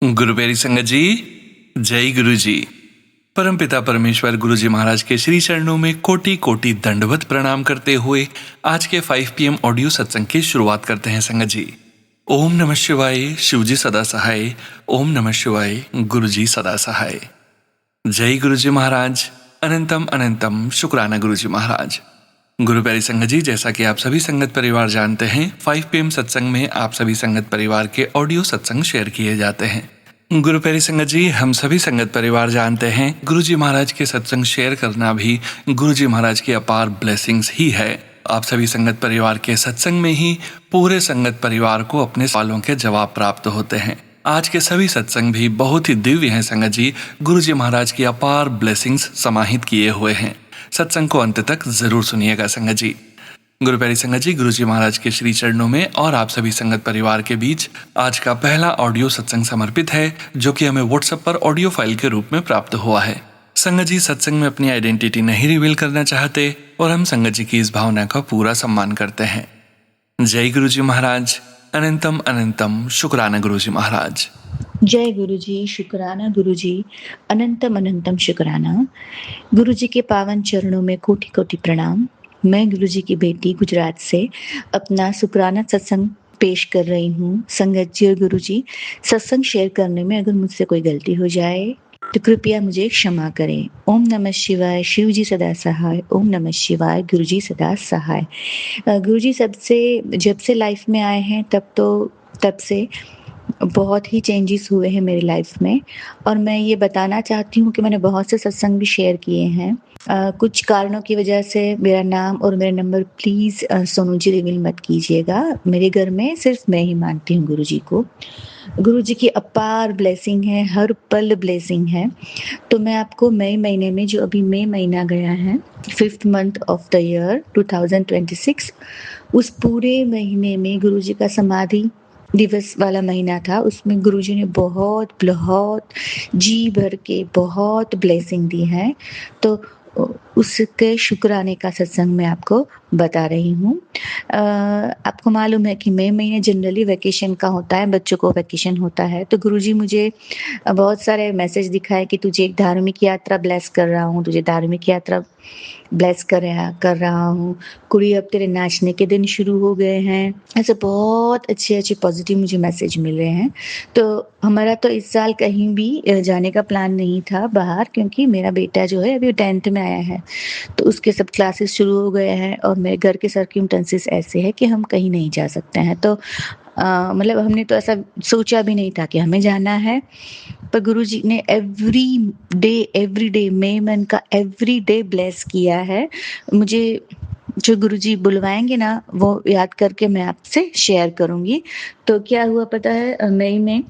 गुरु प्यारी संगत जी, जय गुरु जी। परमपिता परमेश्वर गुरु जी महाराज के श्री चरणों में कोटि कोटि दंडवत प्रणाम करते हुए आज के 5 PM ऑडियो सत्संग की शुरुआत करते हैं संगत जी। ओम नमः शिवाय, शिव जी सदा सहाय। ओम नमः शिवाय, गुरु जी सदा सहाय। जय गुरु जी महाराज, अनंतम अनंतम शुक्राना गुरु जी महाराज। गुरु प्यारी संगत जी, जैसा कि आप सभी संगत परिवार जानते हैं, 5 PM सत्संग में आप सभी संगत परिवार के ऑडियो सत्संग शेयर किए जाते हैं। गुरु प्यारी संगत जी, हम सभी संगत परिवार जानते हैं गुरु जी महाराज के सत्संग शेयर करना भी गुरु जी महाराज की अपार ब्लेसिंग्स ही है। आप सभी संगत परिवार के सत्संग में ही पूरे संगत परिवार को अपने सवालों के जवाब प्राप्त होते हैं। आज के सभी सत्संग भी बहुत ही दिव्य हैं संगत जी, गुरु जी महाराज की अपार ब्लेसिंग्स समाहित किए हुए हैं। सत्संग को अंत तक जरूर सुनिएगा संगत जी। गुरु प्यारी संगत जी, गुरु जी महाराज के श्री चरणों में और आप सभी संगत परिवार के बीच आज का पहला ऑडियो सत्संग समर्पित है, जो कि हमें व्हाट्सएप पर ऑडियो फाइल के रूप में प्राप्त हुआ है। संगत जी सत्संग में अपनी आइडेंटिटी नहीं रिवील करना चाहते और हम संगत जी की इस भावना का पूरा सम्मान करते हैं। जय गुरु जी महाराज, अनंतम अनंतम शुक्राना गुरु जी महाराज। जय गुरु जी, शुक्राना गुरु जी, अनंतम अनंतम शुक्राना। गुरु जी के पावन चरणों में कोटि कोटि प्रणाम। मैं गुरु जी की बेटी गुजरात से अपना शुक्राना सत्संग पेश कर रही हूँ। संगत जी और गुरु जी, सत्संग शेयर करने में अगर मुझसे कोई गलती हो जाए तो कृपया मुझे क्षमा करें। ओम नमः शिवाय, शिव जी सदा सहाय। ओम नमः शिवाय, गुरु जी सदा सहाय। गुरु जी जब से लाइफ में आए हैं तब से बहुत ही चेंजेस हुए हैं मेरी लाइफ में, और मैं ये बताना चाहती हूँ कि मैंने बहुत से सत्संग भी शेयर किए हैं। कुछ कारणों की वजह से मेरा नाम और मेरा number please Sonu ji reveal मत कीजिएगा। मेरे घर में सिर्फ मैं ही मानती हूँ गुरु जी को। गुरु जी की अपार ब्लेसिंग है, हर पल ब्लेसिंग है। तो मैं आपको मई महीने में, जो अभी मई महीना गया है, 5th month of the year 2026, उस पूरे महीने में गुरु जी का समाधि दिवस वाला महीना था। उसमें गुरुजी ने बहुत बहुत जी भर के बहुत ब्लेसिंग दी है। तो उसके शुक्राने का सत्संग मैं आपको बता रही हूँ। आपको मालूम है कि मई महीने जनरली वैकेशन का होता है, बच्चों को वैकेशन होता है। तो गुरुजी मुझे बहुत सारे मैसेज दिखाए कि तुझे एक धार्मिक यात्रा ब्लेस कर रहा हूँ, तुझे धार्मिक यात्रा ब्लेस कर रहा हूँ। कुड़ी, अब तेरे नाचने के दिन शुरू हो गए हैं। ऐसे बहुत अच्छे पॉजिटिव मुझे मैसेज मिल रहे हैं। तो हमारा तो इस साल कहीं भी जाने का प्लान नहीं था बाहर, क्योंकि मेरा बेटा जो है अभी 10th में आया है, तो उसके सब क्लासेस शुरू हो गए हैं और मेरे घर के सर्कमस्टेंसेस ऐसे है कि हम कहीं नहीं जा सकते हैं। तो मतलब हमने तो ऐसा सोचा भी नहीं था कि हमें जाना है। पर गुरुजी ने एवरी डे मई मंथ का एवरी डे ब्लेस किया है मुझे। जो गुरुजी बुलवाएंगे ना, वो याद करके मैं आपसे शेयर करूंगी। तो क्या हुआ पता है, मई में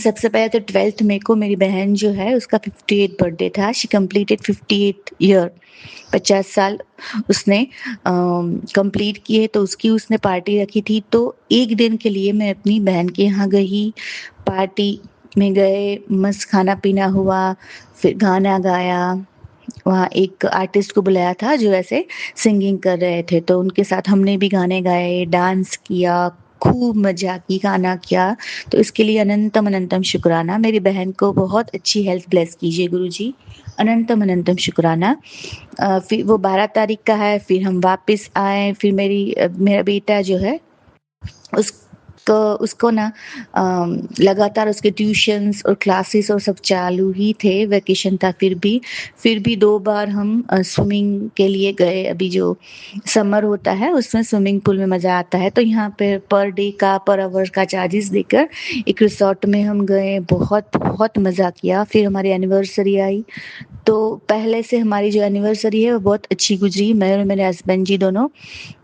सबसे पहले तो 12th मई को मेरी बहन जो है, उसका 58th बर्थडे था। शी कंप्लीटेड 58 ईयर, 50 साल उसने कंप्लीट किए। तो उसने पार्टी रखी थी। तो एक दिन के लिए मैं अपनी बहन के यहाँ गई, पार्टी में गए, मस्त खाना पीना हुआ, फिर गाना गाया। वहाँ एक आर्टिस्ट को बुलाया था जो ऐसे सिंगिंग कर रहे थे, तो उनके साथ हमने भी गाने गाए, डांस किया, खूब मजा की, गाना किया। तो इसके लिए अनंतम अनंतम शुक्राना। मेरी बहन को बहुत अच्छी हेल्थ ब्लेस कीजिए गुरुजी, अनंतम अनंतम शुक्राना। फिर वो 12 तारीख का है। फिर हम वापस आए। फिर मेरा बेटा जो है, उसको ना लगातार उसके ट्यूशन्स और क्लासेस और सब चालू ही थे। वैकेशन था फिर भी 2 बार हम स्विमिंग के लिए गए। अभी जो समर होता है उसमें स्विमिंग पूल में मज़ा आता है। तो यहाँ पे पर आवर का चार्जेस देकर एक रिसोर्ट में हम गए, बहुत बहुत मज़ा किया। फिर हमारी एनिवर्सरी आई, तो पहले से हमारी जो एनिवर्सरी है वो बहुत अच्छी गुजरी। मैं और मेरे हस्बैंड जी दोनों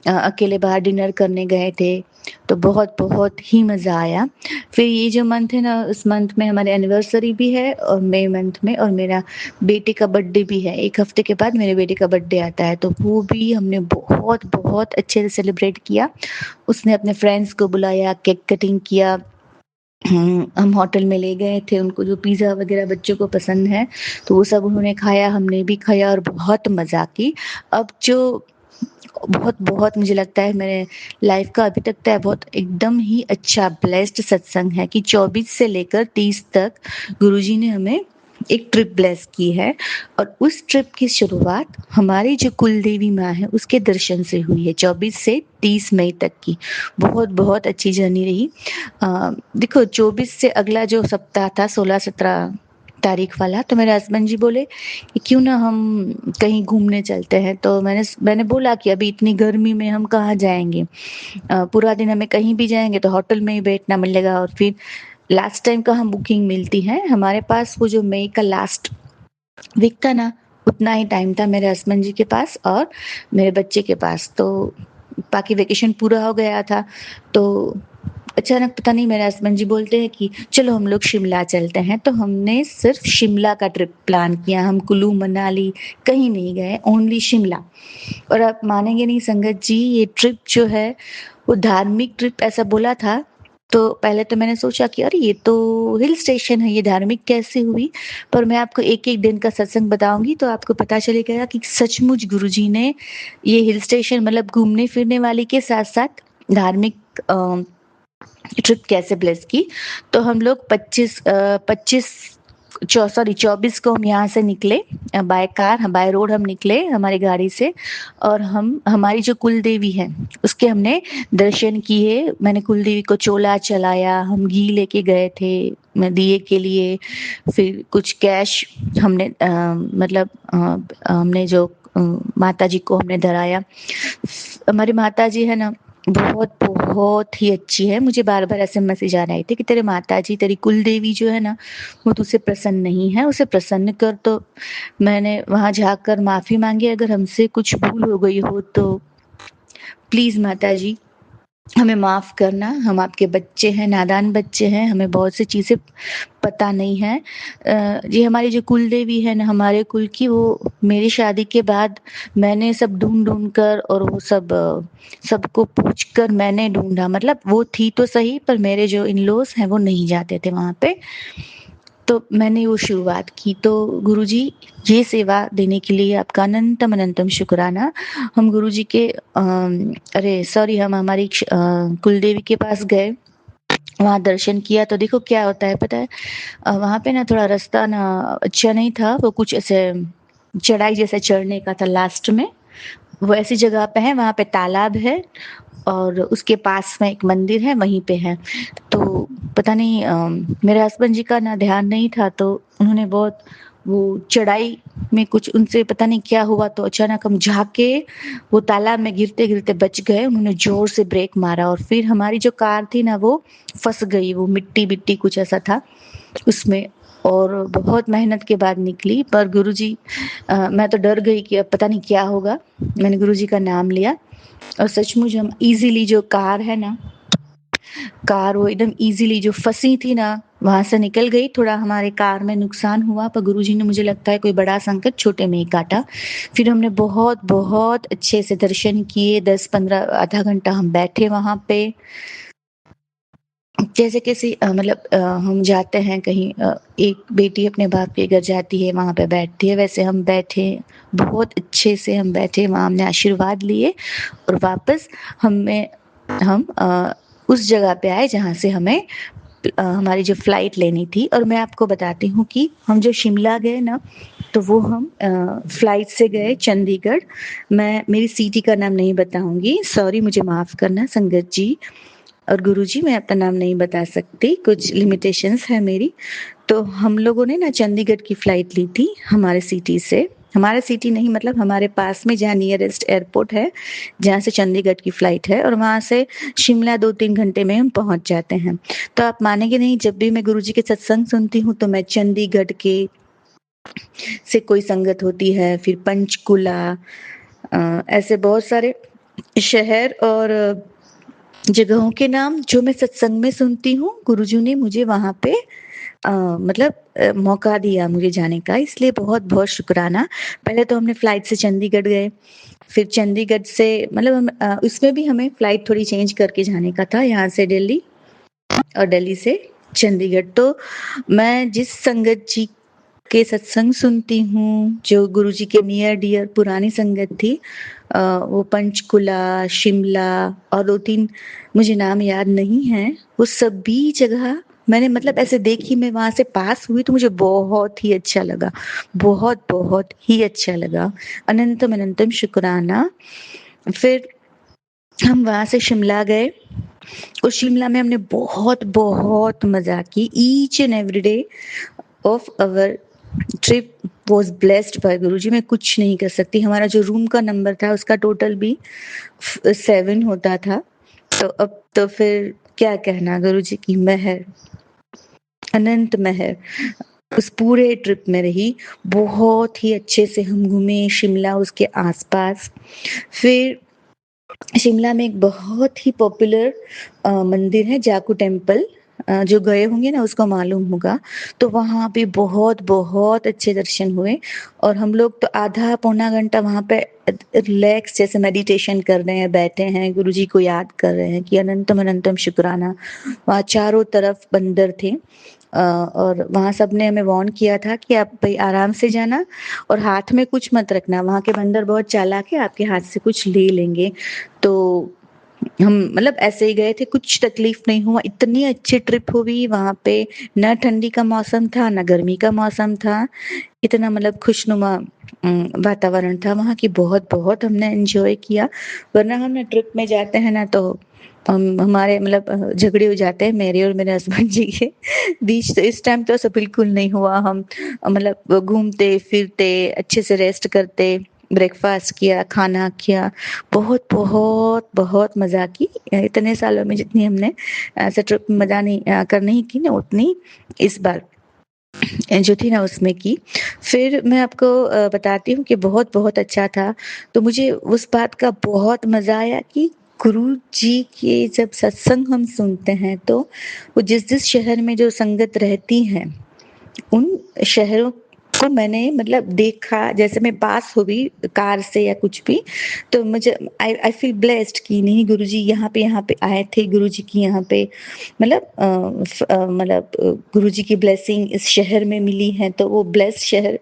अकेले बाहर डिनर करने गए थे, तो बहुत बहुत ही मज़ा आया। फिर ये जो मंथ है ना, उस मंथ में हमारी एनिवर्सरी भी है, और मई मंथ में, और मेरा बेटे का बर्थडे भी है। 1 हफ्ते के बाद मेरे बेटे का बर्थडे आता है, तो वो भी हमने बहुत बहुत अच्छे से सेलिब्रेट किया। उसने अपने फ्रेंड्स को बुलाया, केक कटिंग किया। हम होटल में ले गए थे उनको, जो पिज़्ज़ा वगैरह बच्चों को पसंद है, तो वो सब उन्होंने खाया, हमने भी खाया और बहुत मज़ा की। अब जो बहुत मुझे लगता है मेरे लाइफ का अभी तक का बहुत एकदम ही अच्छा ब्लेस्ड सत्संग है कि 24 से लेकर 30 तक गुरुजी ने हमें एक ट्रिप ब्लेस की है और उस ट्रिप की शुरुआत हमारी जो कुल देवी माँ है उसके दर्शन से हुई है 24 से 30 मई तक की। बहुत अच्छी जर्नी रही। देखो 24 से अगला जो सप्ताह था 16-17 तारीख वाला, तो मेरे हस्बैंड जी बोले कि क्यों ना हम कहीं घूमने चलते हैं। तो मैंने बोला कि अभी इतनी गर्मी में हम कहाँ जाएंगे, पूरा दिन हमें कहीं भी जाएंगे तो होटल में ही बैठना मिलेगा और फिर लास्ट टाइम का हम बुकिंग मिलती है हमारे पास। वो जो मई का लास्ट वीक था ना, उतना ही टाइम था मेरे हस्बैंड जी के पास और मेरे बच्चे के पास। तो बाकी वेकेशन पूरा हो गया था। तो अचानक पता नहीं मेरे हस्बैंड जी बोलते हैं कि चलो हम लोग शिमला चलते हैं। तो हमने सिर्फ शिमला का ट्रिप प्लान किया, हम कुल्लू मनाली कहीं नहीं गए, ओनली शिमला। और आप मानेंगे नहीं संगत जी, ये ट्रिप जो है वो धार्मिक ट्रिप ऐसा बोला था। तो पहले तो मैंने सोचा कि अरे ये तो हिल स्टेशन है, ये धार्मिक कैसे हुई। पर मैं आपको एक एक दिन का सत्संग बताऊंगी तो आपको पता चलेगा कि सचमुच गुरुजी ने ये हिल स्टेशन मतलब घूमने फिरने वाली के साथ साथ धार्मिक ट्रिप कैसे ब्लेस की। तो हम लोग 24 को हम यहाँ से निकले, बाय कार बाय रोड हम निकले हमारी गाड़ी से। और हम हमारी जो कुल देवी है उसके हमने दर्शन किए। मैंने कुल देवी को चोला चलाया, हम घी लेके गए थे मैं दिए के लिए, फिर कुछ कैश हमने मतलब हमने जो माता जी को हमने धराया। हमारी माता जी है ना, बहुत ही अच्छी है। मुझे बार-बार ऐसे मैसेज आ रहे थे कि तेरे माताजी, तेरी कुल देवी जो है ना, वो तुझसे प्रसन्न नहीं है, उसे प्रसन्न कर। तो मैंने वहाँ जाकर माफ़ी माँगी, अगर हमसे कुछ भूल हो गई हो तो प्लीज़ माताजी हमें माफ़ करना। हम आपके बच्चे हैं, नादान बच्चे हैं, हमें बहुत सी चीज़ें पता नहीं है। ये हमारी जो कुल देवी है ना हमारे कुल की, वो मेरी शादी के बाद मैंने सब ढूँढ कर और वो सब सबको पूछ कर मैंने ढूँढा। मतलब वो थी तो सही पर मेरे जो इन-लॉज़ हैं वो नहीं जाते थे वहाँ पे। तो मैंने वो शुरुआत की। तो गुरुजी ये सेवा देने के लिए आपका अनंतम अनंतम शुक्राना। हम गुरुजी के अरे सॉरी हम हमारी कुलदेवी के पास गए, वहाँ दर्शन किया। तो देखो क्या होता है पता है, वहाँ पे ना थोड़ा रास्ता ना अच्छा नहीं था, वो कुछ ऐसे चढ़ाई जैसा चढ़ने का था लास्ट में। वो ऐसी जगह पे है, वहाँ पे तालाब है और उसके पास में एक मंदिर है, वहीं पे है। तो पता नहीं मेरे हस्बैंड जी का ना ध्यान नहीं था, तो उन्होंने बहुत वो चढ़ाई में कुछ उनसे पता नहीं क्या हुआ, तो अचानक हम झाँके वो तालाब में गिरते-गिरते बच गए। उन्होंने ज़ोर से ब्रेक मारा और फिर हमारी जो कार थी ना वो फँस गई, वो मिट्टी-बिट्टी कुछ ऐसा था उसमें। और बहुत मेहनत के बाद निकली। पर गुरुजी मैं तो डर गई कि अब पता नहीं क्या होगा। मैंने गुरुजी का नाम लिया और सचमुच हम इज़िली जो कार है ना, कार वो एकदम इज़िली जो फँसी थी ना, वहाँ से निकल गई। थोड़ा हमारे कार में नुकसान हुआ पर गुरुजी ने मुझे लगता है कोई बड़ा संकट छोटे में ही काटा। फिर हमने बहुत अच्छे से दर्शन किए, 10-15 आधा घंटा हम बैठे वहाँ पे। जैसे किसी मतलब हम जाते हैं कहीं, एक बेटी अपने बाप के घर जाती है, वहाँ पे बैठती है, वैसे हम बैठे, बहुत अच्छे से हम बैठे, वहाँ हमने आशीर्वाद लिए और वापस हम उस जगह पे आए जहाँ से हमें हमारी जो फ्लाइट लेनी थी। और मैं आपको बताती हूँ कि हम जो शिमला गए ना, तो वो हम फ्लाइट से गए चंडीगढ़। मैं मेरी सिटी का नाम नहीं बताऊँगी, सॉरी मुझे माफ़ करना संगत जी और गुरुजी, मैं अपना नाम नहीं बता सकती, कुछ लिमिटेशंस है मेरी। तो हम लोगों ने ना चंडीगढ़ की फ्लाइट ली थी हमारे सिटी से। हमारा सिटी नहीं मतलब हमारे पास में जहाँ नियरेस्ट एयरपोर्ट है, जहाँ से चंडीगढ़ की फ्लाइट है और वहाँ से शिमला 2-3 घंटे में हम पहुँच जाते हैं। तो आप मानेंगे नहीं, जब भी मैं गुरुजी के सत्संग सुनती हूँ तो मैं चंडीगढ़ के से कोई संगत होती है, फिर पंचकुला, ऐसे बहुत सारे शहर और जगहों के नाम जो मैं सत्संग में सुनती हूँ, गुरुजी ने मुझे वहाँ पे मतलब मौका दिया मुझे जाने का, इसलिए बहुत-बहुत शुक्राना। पहले तो हमने फ्लाइट से चंडीगढ़ गए, फिर चंडीगढ़ से मतलब उसमें भी हमें फ्लाइट थोड़ी चेंज करके जाने का था, यहाँ से दिल्ली और दिल्ली से चंडीगढ़। तो मैं जिस संगत जी के सत्संग सुनती हूँ, जो गुरुजी के नियर डियर पुरानी संगत थी, वो पंचकुला, शिमला और 2-3 मुझे नाम याद नहीं हैं, वो सभी जगह मैंने मतलब ऐसे देखी, मैं वहाँ से पास हुई तो मुझे बहुत ही अच्छा लगा, बहुत ही अच्छा लगा। अनंतम-अनंतम शुक्राना। फिर हम वहाँ से शिमला गए और शिमला में हमने बहुत मज़ा की। Each and every day of our trip was blessed by Guruji. मैं कुछ नहीं कर सकती। हमारा जो रूम का नंबर था उसका टोटल भी 7 होता था। तो अब तो फिर क्या कहना, गुरुजी की मेहर, अनंत मेहर उस पूरे ट्रिप में रही। बहुत ही अच्छे से हम घूमे शिमला, उसके आस-पास। फिर शिमला में एक बहुत ही पॉपुलर मंदिर है जाकू टेम्पल, जो गए होंगे ना उसको मालूम होगा। तो वहाँ पे बहुत अच्छे दर्शन हुए और हम लोग तो आधा पौना घंटा वहाँ पे रिलैक्स जैसे मेडिटेशन कर रहे हैं, बैठे हैं, गुरुजी को याद कर रहे हैं कि अनंतम अनंतम शुक्राना। वहाँ चारों तरफ बंदर थे और वहाँ सबने हमें वार्न किया था कि आप भई आराम से जाना और हाथ में कुछ मत रखना, वहाँ के बंदर बहुत चालाक है, आपके हाथ से कुछ ले लेंगे। तो हम मतलब ऐसे ही गए थे, कुछ तकलीफ नहीं हुआ, इतनी अच्छी ट्रिप हुई वहाँ पे, ना ठंडी का मौसम था, ना गर्मी का मौसम था, इतना मतलब खुशनुमा वातावरण था वहाँ की। बहुत हमने एन्जॉय किया, वरना हम ना ट्रिप में जाते हैं ना तो हमारे मतलब झगड़े हो जाते हैं मेरे और मेरे हस्बैंड जी के बीच। तो इस टाइम तो ऐसा बिल्कुल नहीं हुआ। हम मतलब घूमते फिरते अच्छे से रेस्ट करते, ब्रेकफास्ट किया, खाना किया, बहुत मज़ा की। इतने सालों में जितनी हमने ऐसे ट्रिप में मज़ा नहीं नहीं की ना, उतनी इस बार जो थी ना उसमें की। फिर मैं आपको बताती हूँ कि बहुत अच्छा था। तो मुझे उस बात का बहुत मज़ा आया कि गुरुजी के जब सत्संग हम सुनते हैं तो वो जिस शहर में जो संगत रहती है, उन शहरों को मैंने मतलब देखा, जैसे मैं पास हुई कार से या कुछ भी, तो मुझे आई फील ब्लेस्ड कि नहीं गुरुजी यहाँ पे आए थे, गुरुजी की यहाँ पे मतलब गुरुजी की ब्लेसिंग इस शहर में मिली है, तो वो ब्लेस्ड शहर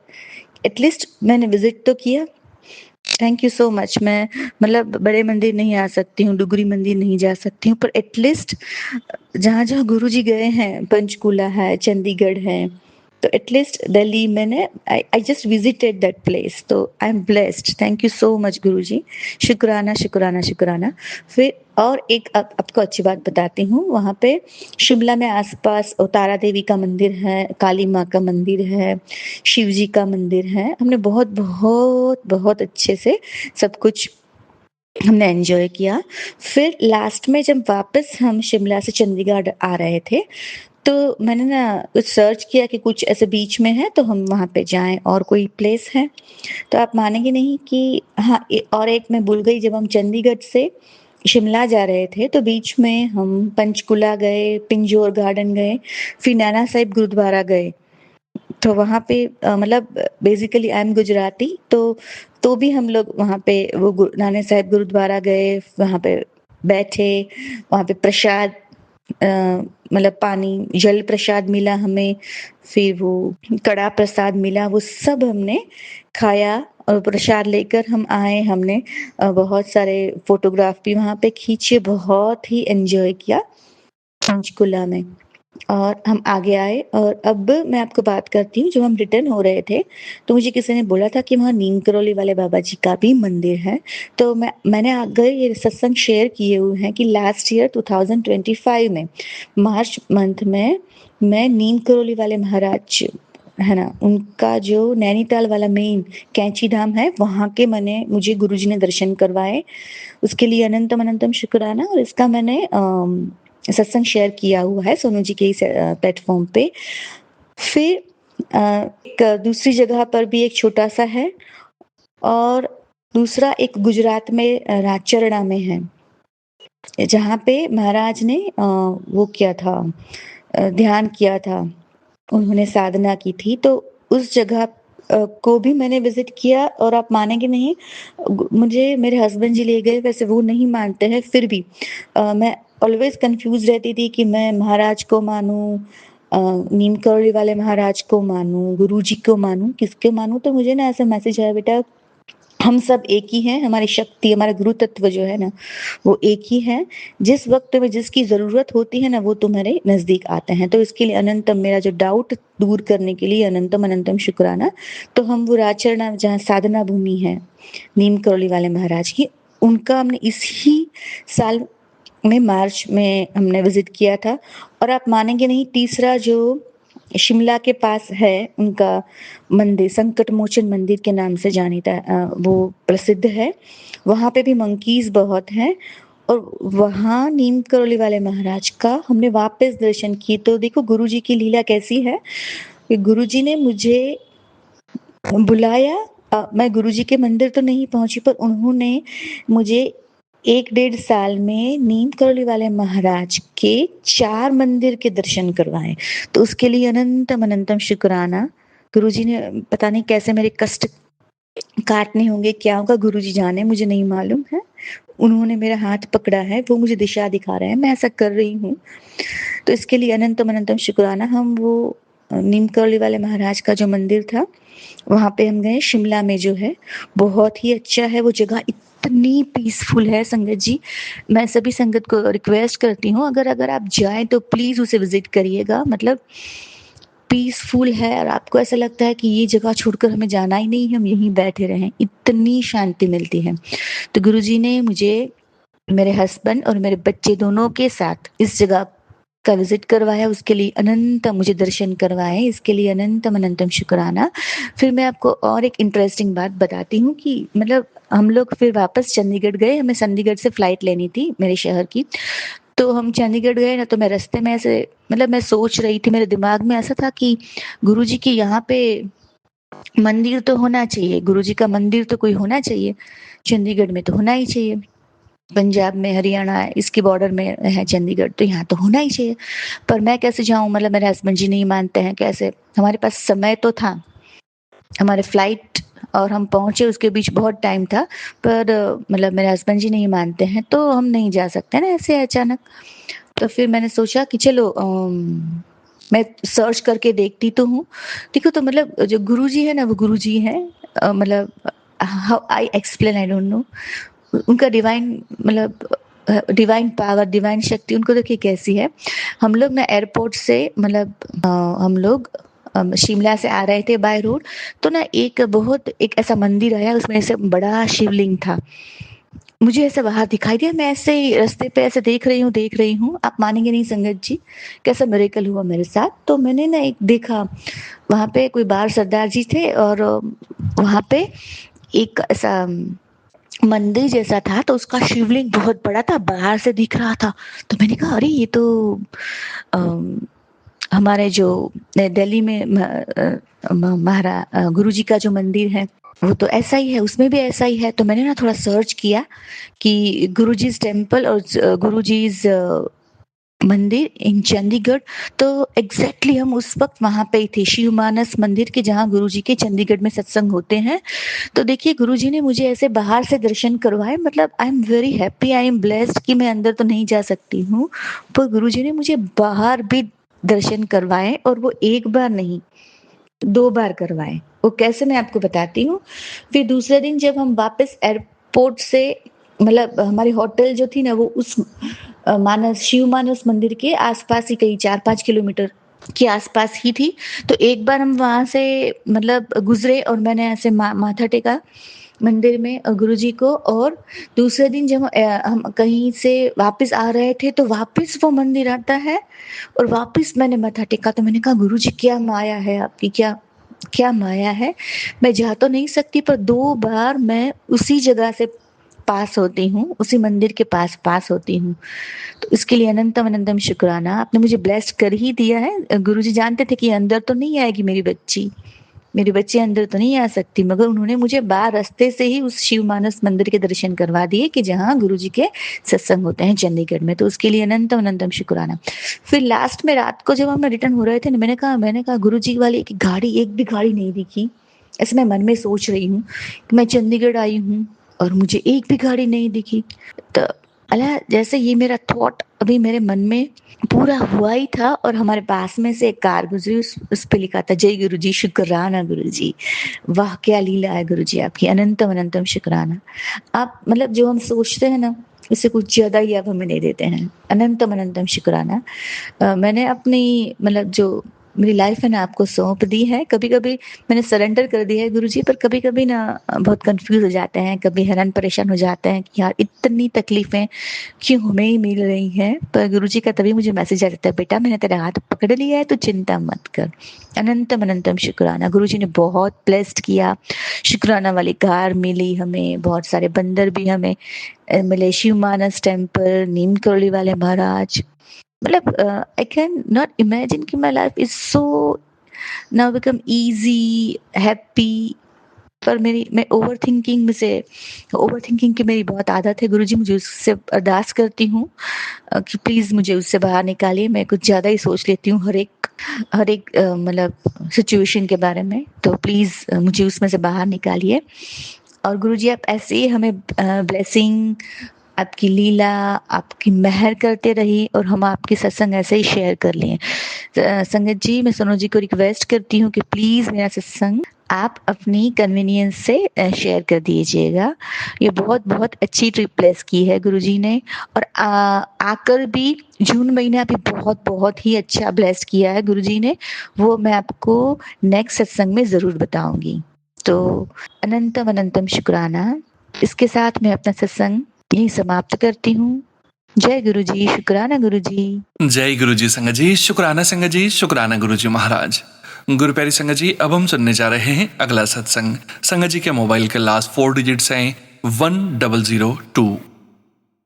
एटलीस्ट मैंने विजिट तो किया। Thank you so much. मैं मतलब बड़े मंदिर नहीं आ सकती हूँ, डुगरी मंदिर नहीं जा सकती हूँ, पर एटलीस्ट जहाँ गुरुजी गए हैं, पंचकूला है, चंडीगढ़ है, तो एटलीस्ट दिल्ली मैंने I just visited that place, तो I am blessed. Thank you so much Guruji. शुक्राना। फिर और एक आपको अच्छी बात बताती हूँ, वहाँ पे शिमला में आस-पास तारा देवी का मंदिर है, काली माँ का मंदिर है, शिव जी का मंदिर है। हमने बहुत अच्छे से सब कुछ हमने एन्जॉय किया। फिर लास्ट में जब वापस हम शिमला से चंडीगढ़ आ रहे थे, तो मैंने ना कुछ सर्च किया कि कुछ ऐसे बीच में है तो हम वहाँ पे जाएँ और कोई प्लेस है। तो आप मानेंगे नहीं कि हाँ, और एक मैं भूल गई, जब हम चंडीगढ़ से शिमला जा रहे थे तो बीच में हम पंचकुला गए, पिंजौर गार्डन गए, फिर नैना साहिब गुरुद्वारा गए। तो वहाँ पे मतलब बेसिकली आई एम गुजराती, तो भी हम लोग वहाँ पे वो नाना साहिब गुरुद्वारा गए, वहाँ पे बैठे, वहाँ पे प्रसाद मतलब पानी, जल प्रसाद मिला हमें, फिर वो कड़ा प्रसाद मिला, वो सब हमने खाया और प्रसाद लेकर हम आए। हमने बहुत सारे फ़ोटोग्राफ भी वहाँ पे खींचे, बहुत ही एन्जॉय किया पंचकुला में। और हम आगे आए और अब मैं आपको बात करती हूँ, जब हम रिटर्न हो रहे थे, तो मुझे किसी ने बोला था कि वहाँ नीम करोली वाले बाबा जी का भी मंदिर है। तो मैंने अगर ये सत्संग शेयर किए हुए हैं कि लास्ट ईयर 2025 में मार्च मंथ में मैं नीम करोली वाले महाराज है ना, उनका जो नैनीताल वाला मेन कैंची धाम है, वहाँ के मुझे गुरुजी ने दर्शन करवाए। उसके लिए अनंतम शुक्राना। और इसका मैंने सत्संग शेयर किया हुआ है सोनू जी के ही प्लेटफॉर्म पे। फिर एक दूसरी जगह पर भी एक छोटा-सा है और दूसरा एक गुजरात में राचरड़ा में है, जहाँ पे महाराज ने वो किया था, ध्यान किया था, उन्होंने साधना की थी। तो उस जगह को भी मैंने विज़िट किया और आप मानेंगे नहीं, मुझे मेरे हस्बैंड जी ले गए, वैसे वो नहीं मानते हैं, फिर भी मैं ऑलवेज़ कन्फ्यूज़ रहती थी कि मैं महाराज को मानूँ, नीम करोली वाले महाराज को मानूँ, गुरुजी को मानूँ, किसको मानूँ? तो मुझे ना ऐसा मैसेज आया, बेटा हम सब एक ही हैं, हमारी शक्ति, हमारा गुरु तत्व जो है ना, वो एक ही है। जिस वक़्त में जिसकी ज़रूरत होती है ना, वो तुम्हारे नज़दीक आते हैं। तो इसके लिए अनंतम, मेरा जो डाउट दूर करने के लिए अनंतम अनंतम शुक्राना। तो हम वो राजचरणा जहाँ साधना भूमि है, नीम करौली वाले महाराज की, उनका हमने इसी साल में मार्च में हमने विज़िट किया था। और आप मानेंगे नहीं, तीसरा जो शिमला के पास है उनका मंदिर, संकट मोचन मंदिर के नाम से जानीता वो प्रसिद्ध है। वहाँ पे भी मंकीज़ बहुत हैं। और वहाँ नीम करौली वाले महाराज का हमने वापस दर्शन किए। तो देखो गुरुजी की लीला कैसी है कि गुरुजी ने मुझे बुलाया। मैं गुरुजी के मंदिर तो नहीं पहुँची, पर उन्होंने मुझे 1 डेढ़ साल में नीम करौली वाले महाराज के 4 मंदिर के दर्शन करवाए। तो उसके लिए अनंतम अनंतम शुक्राना। गुरुजी ने पता नहीं कैसे मेरे कष्ट काटने होंगे, क्या होगा गुरुजी जाने, मुझे नहीं मालूम है। उन्होंने मेरा हाथ पकड़ा है, वो मुझे दिशा दिखा रहे हैं, मैं ऐसा कर रही हूँ। तो इसके लिए अनंतम अनंतम शुक्राना। हम वो नीम करौली वाले महाराज का जो मंदिर था, वहाँ पे हम गए। शिमला में जो है, बहुत ही अच्छा है वो जगह, इतनी पीसफुल है संगत जी। मैं सभी संगत को रिक्वेस्ट करती हूँ, अगर आप जाएँ तो प्लीज़ उसे विज़िट करिएगा। मतलब पीसफुल है और आपको ऐसा लगता है कि ये जगह छोड़कर हमें जाना ही नहीं है, हम यहीं बैठे रहें, इतनी शांति मिलती है। तो गुरुजी ने मुझे, मेरे हस्बैंड और मेरे बच्चे दोनों के साथ इस जगह का विजिट करवाया। उसके लिए अनंत मुझे दर्शन करवाए, इसके लिए अनंतम अनंतम शुक्राना। फिर मैं आपको और एक इंटरेस्टिंग बात बताती हूँ कि मतलब हम लोग फिर वापस चंडीगढ़ गए। हमें चंडीगढ़ से फ्लाइट लेनी थी मेरे शहर की। तो हम चंडीगढ़ गए ना, तो मैं रास्ते में ऐसे मतलब मैं सोच रही थी, मेरे दिमाग में ऐसा था कि गुरुजी के यहाँ पे मंदिर तो होना चाहिए, गुरुजी का मंदिर तो कोई होना चाहिए, चंडीगढ़ में तो होना ही चाहिए। पंजाब में, हरियाणा इसके बॉर्डर में है चंडीगढ़, तो यहाँ तो होना ही चाहिए। पर मैं कैसे जाऊँ, मतलब मेरे हस्बैंड जी नहीं मानते हैं, कैसे? हमारे पास समय तो था, हमारे फ्लाइट और हम पहुँचे उसके बीच बहुत टाइम था, पर मतलब मेरे हस्बैंड जी नहीं मानते हैं, तो हम नहीं जा सकते ना ऐसे अचानक। तो फिर मैंने सोचा कि चलो मैं सर्च करके देखती तो हूँ। देखो तो मतलब जो गुरुजी है ना, वो गुरुजी हैं। मतलब how I explain, I don't know. उनका डिवाइन मतलब डिवाइन पावर, डिवाइन शक्ति उनको देखिए कैसी है। हम लोग ना एयरपोर्ट से मतलब हम लोग शिमला से आ रहे थे बाय रोड। तो ना एक ऐसा मंदिर आया, उसमें ऐसे बड़ा शिवलिंग था। मुझे ऐसा बाहर दिखाई दिया, मैं ऐसे ही रास्ते पे ऐसे देख रही हूँ, आप मानेंगे नहीं संगत जी, कैसा मिरेकल हुआ मेरे साथ। तो मैंने ना एक देखा, वहाँ पे कोई बाहर सरदार जी थे और वहाँ पे एक ऐसा मंदिर जैसा था, तो उसका शिवलिंग बहुत बड़ा था, बाहर से दिख रहा था। तो मैंने कहा अरे ये तो अम, हमारे जो दिल्ली में गुरुजी का जो मंदिर है, वो तो ऐसा ही है, उसमें भी ऐसा ही है। तो मैंने ना थोड़ा सर्च किया कि गुरुजी's टेम्पल और गुरुजी's मंदिर इन चंडीगढ़। तो एग्जैक्टली हम उस वक्त वहां पे ही थे, शिव मानस मंदिर के, जहाँ गुरुजी के चंडीगढ़ में सत्संग होते हैं। तो देखिए गुरुजी ने मुझे ऐसे बाहर से दर्शन करवाए। मतलब I am very happy, I am blessed कि मैं अंदर तो नहीं जा सकती हूँ, पर गुरुजी ने मुझे बाहर भी दर्शन करवाए, और वो एक बार नहीं 2 बार करवाए। वो कैसे, मैं आपको बताती हूँ। फिर दूसरे दिन जब हम वापस एयरपोर्ट से, मतलब हमारी होटल जो थी ना, वो उस मानस शिव मानस मंदिर के आसपास ही, कहीं 4-5 किलोमीटर के आसपास ही थी। तो एक बार हम वहां से मतलब गुजरे और मैंने ऐसे माथा टेका मंदिर में गुरुजी को। और दूसरे दिन जब हम कहीं से वापस आ रहे थे, तो वापस वो मंदिर आता है और वापस मैंने माथा टेका। तो मैंने कहा गुरुजी क्या माया है आपकी, क्या क्या माया है। मैं जा तो नहीं सकती, पर 2 बार मैं उसी जगह से पास होती हूँ, उसी मंदिर के पास पास होती हूँ। तो इसके लिए अनंतम अनंतम शुक्राना, आपने मुझे ब्लेस्ड कर ही दिया है। गुरुजी जानते थे कि अंदर तो नहीं आएगी मेरी बच्ची, मेरी बच्ची अंदर तो नहीं आ सकती, मगर उन्होंने मुझे बाहर रास्ते से ही उस शिव मानस मंदिर के दर्शन करवा दिए कि जहाँ गुरुजी के सत्संग होते हैं चंडीगढ़ में। तो उसके लिए अनंतम अनंतम शुक्राना। फिर लास्ट में रात को जब हम रिटर्न हो रहे थे ना, मैंने कहा गुरुजी वाली एक गाड़ी, एक भी गाड़ी नहीं दिखी। ऐसे मैं मन में सोच रही हूँ कि मैं चंडीगढ़ आई हूँ और मुझे एक भी गाड़ी नहीं दिखी। तो अला जैसे ये मेरा थॉट अभी मेरे मन में पूरा हुआ ही था और हमारे पास में से एक कार गुज़री उस पे लिखा था जय गुरुजी शुकराना गुरुजी। वाह! क्या लीला है गुरुजी आपकी अनंतम अनंतम शुकराना। आप मतलब जो हम सोचते हैं ना, उससे कुछ ज़्यादा ही आप हमें दे देते हैं। अनंतम अनंतम शुकराना। मैंने अपनी मतलब जो मेरी लाइफ़ है ना आपको सौंप दी है। कभी-कभी मैंने सरेंडर कर दिया है गुरुजी पर कभी-कभी ना बहुत कन्फ्यूज़ हो जाते हैं, कभी हैरान परेशान हो जाते हैं कि यार इतनी तकलीफ़ें क्यों हमें ही मिल रही हैं? पर गुरुजी का तभी मुझे मैसेज आ जाता है, बेटा मैंने तेरा हाथ पकड़ लिया है, तू चिंता मत कर। अनंतम अनंतम शुकराना। गुरुजी ने बहुत ब्लेस्ड किया। शुकराना वाली कार मिली हमें, बहुत सारे बंदर भी हमें मिले, शिव मानस टेम्पल, नीम करोली वाले महाराज। मतलब आई कैन नॉट इमेजिन कि my life is so now become easy, happy. पर मैं ओवरथिंकिंग की मेरी बहुत आदत है। गुरुजी मुझे उससे अरदास करती हूँ कि प्लीज़ मुझे उससे बाहर निकालिए। मैं कुछ ज़्यादा ही सोच लेती हूँ हर एक मतलब सिचुएशन के बारे में। तो प्लीज़ मुझे उसमें से बाहर निकालिए। और गुरुजी आप ऐसे ही हमें ब्लेसिंग, आपकी लीला, आपकी मेहर करते रहिए और हम आपके सत्संग ऐसे ही शेयर कर लिए। संगत जी, मैं सोनू जी को रिक्वेस्ट करती हूँ कि प्लीज़ मेरा सत्संग आप अपनी कन्वीनियंस से शेयर कर दीजिएगा। ये बहुत-बहुत अच्छी ट्रिप प्लेस की है गुरुजी ने और आकर भी जून महीने अभी बहुत-बहुत ही अच्छा ब्लेस किया है गुरुजी ने। वो मैं आपको नेक्स्ट सत्संग में ज़रूर बताऊँगी। तो अनंतम अनंतम शुकराना। इसके साथ मैं अपना सत्संग यहीं समाप्त करती हूँ। जय गुरुजी, शुकराना गुरुजी। जय गुरु जी संगत जी, शुक्राना गुरु जी महाराज। गुरु प्यारी संगत जी, अब हम सुनने जा रहे हैं अगला सत्संग। संगत जी के मोबाइल के लास्ट 4 डिजिट्स हैं 1002।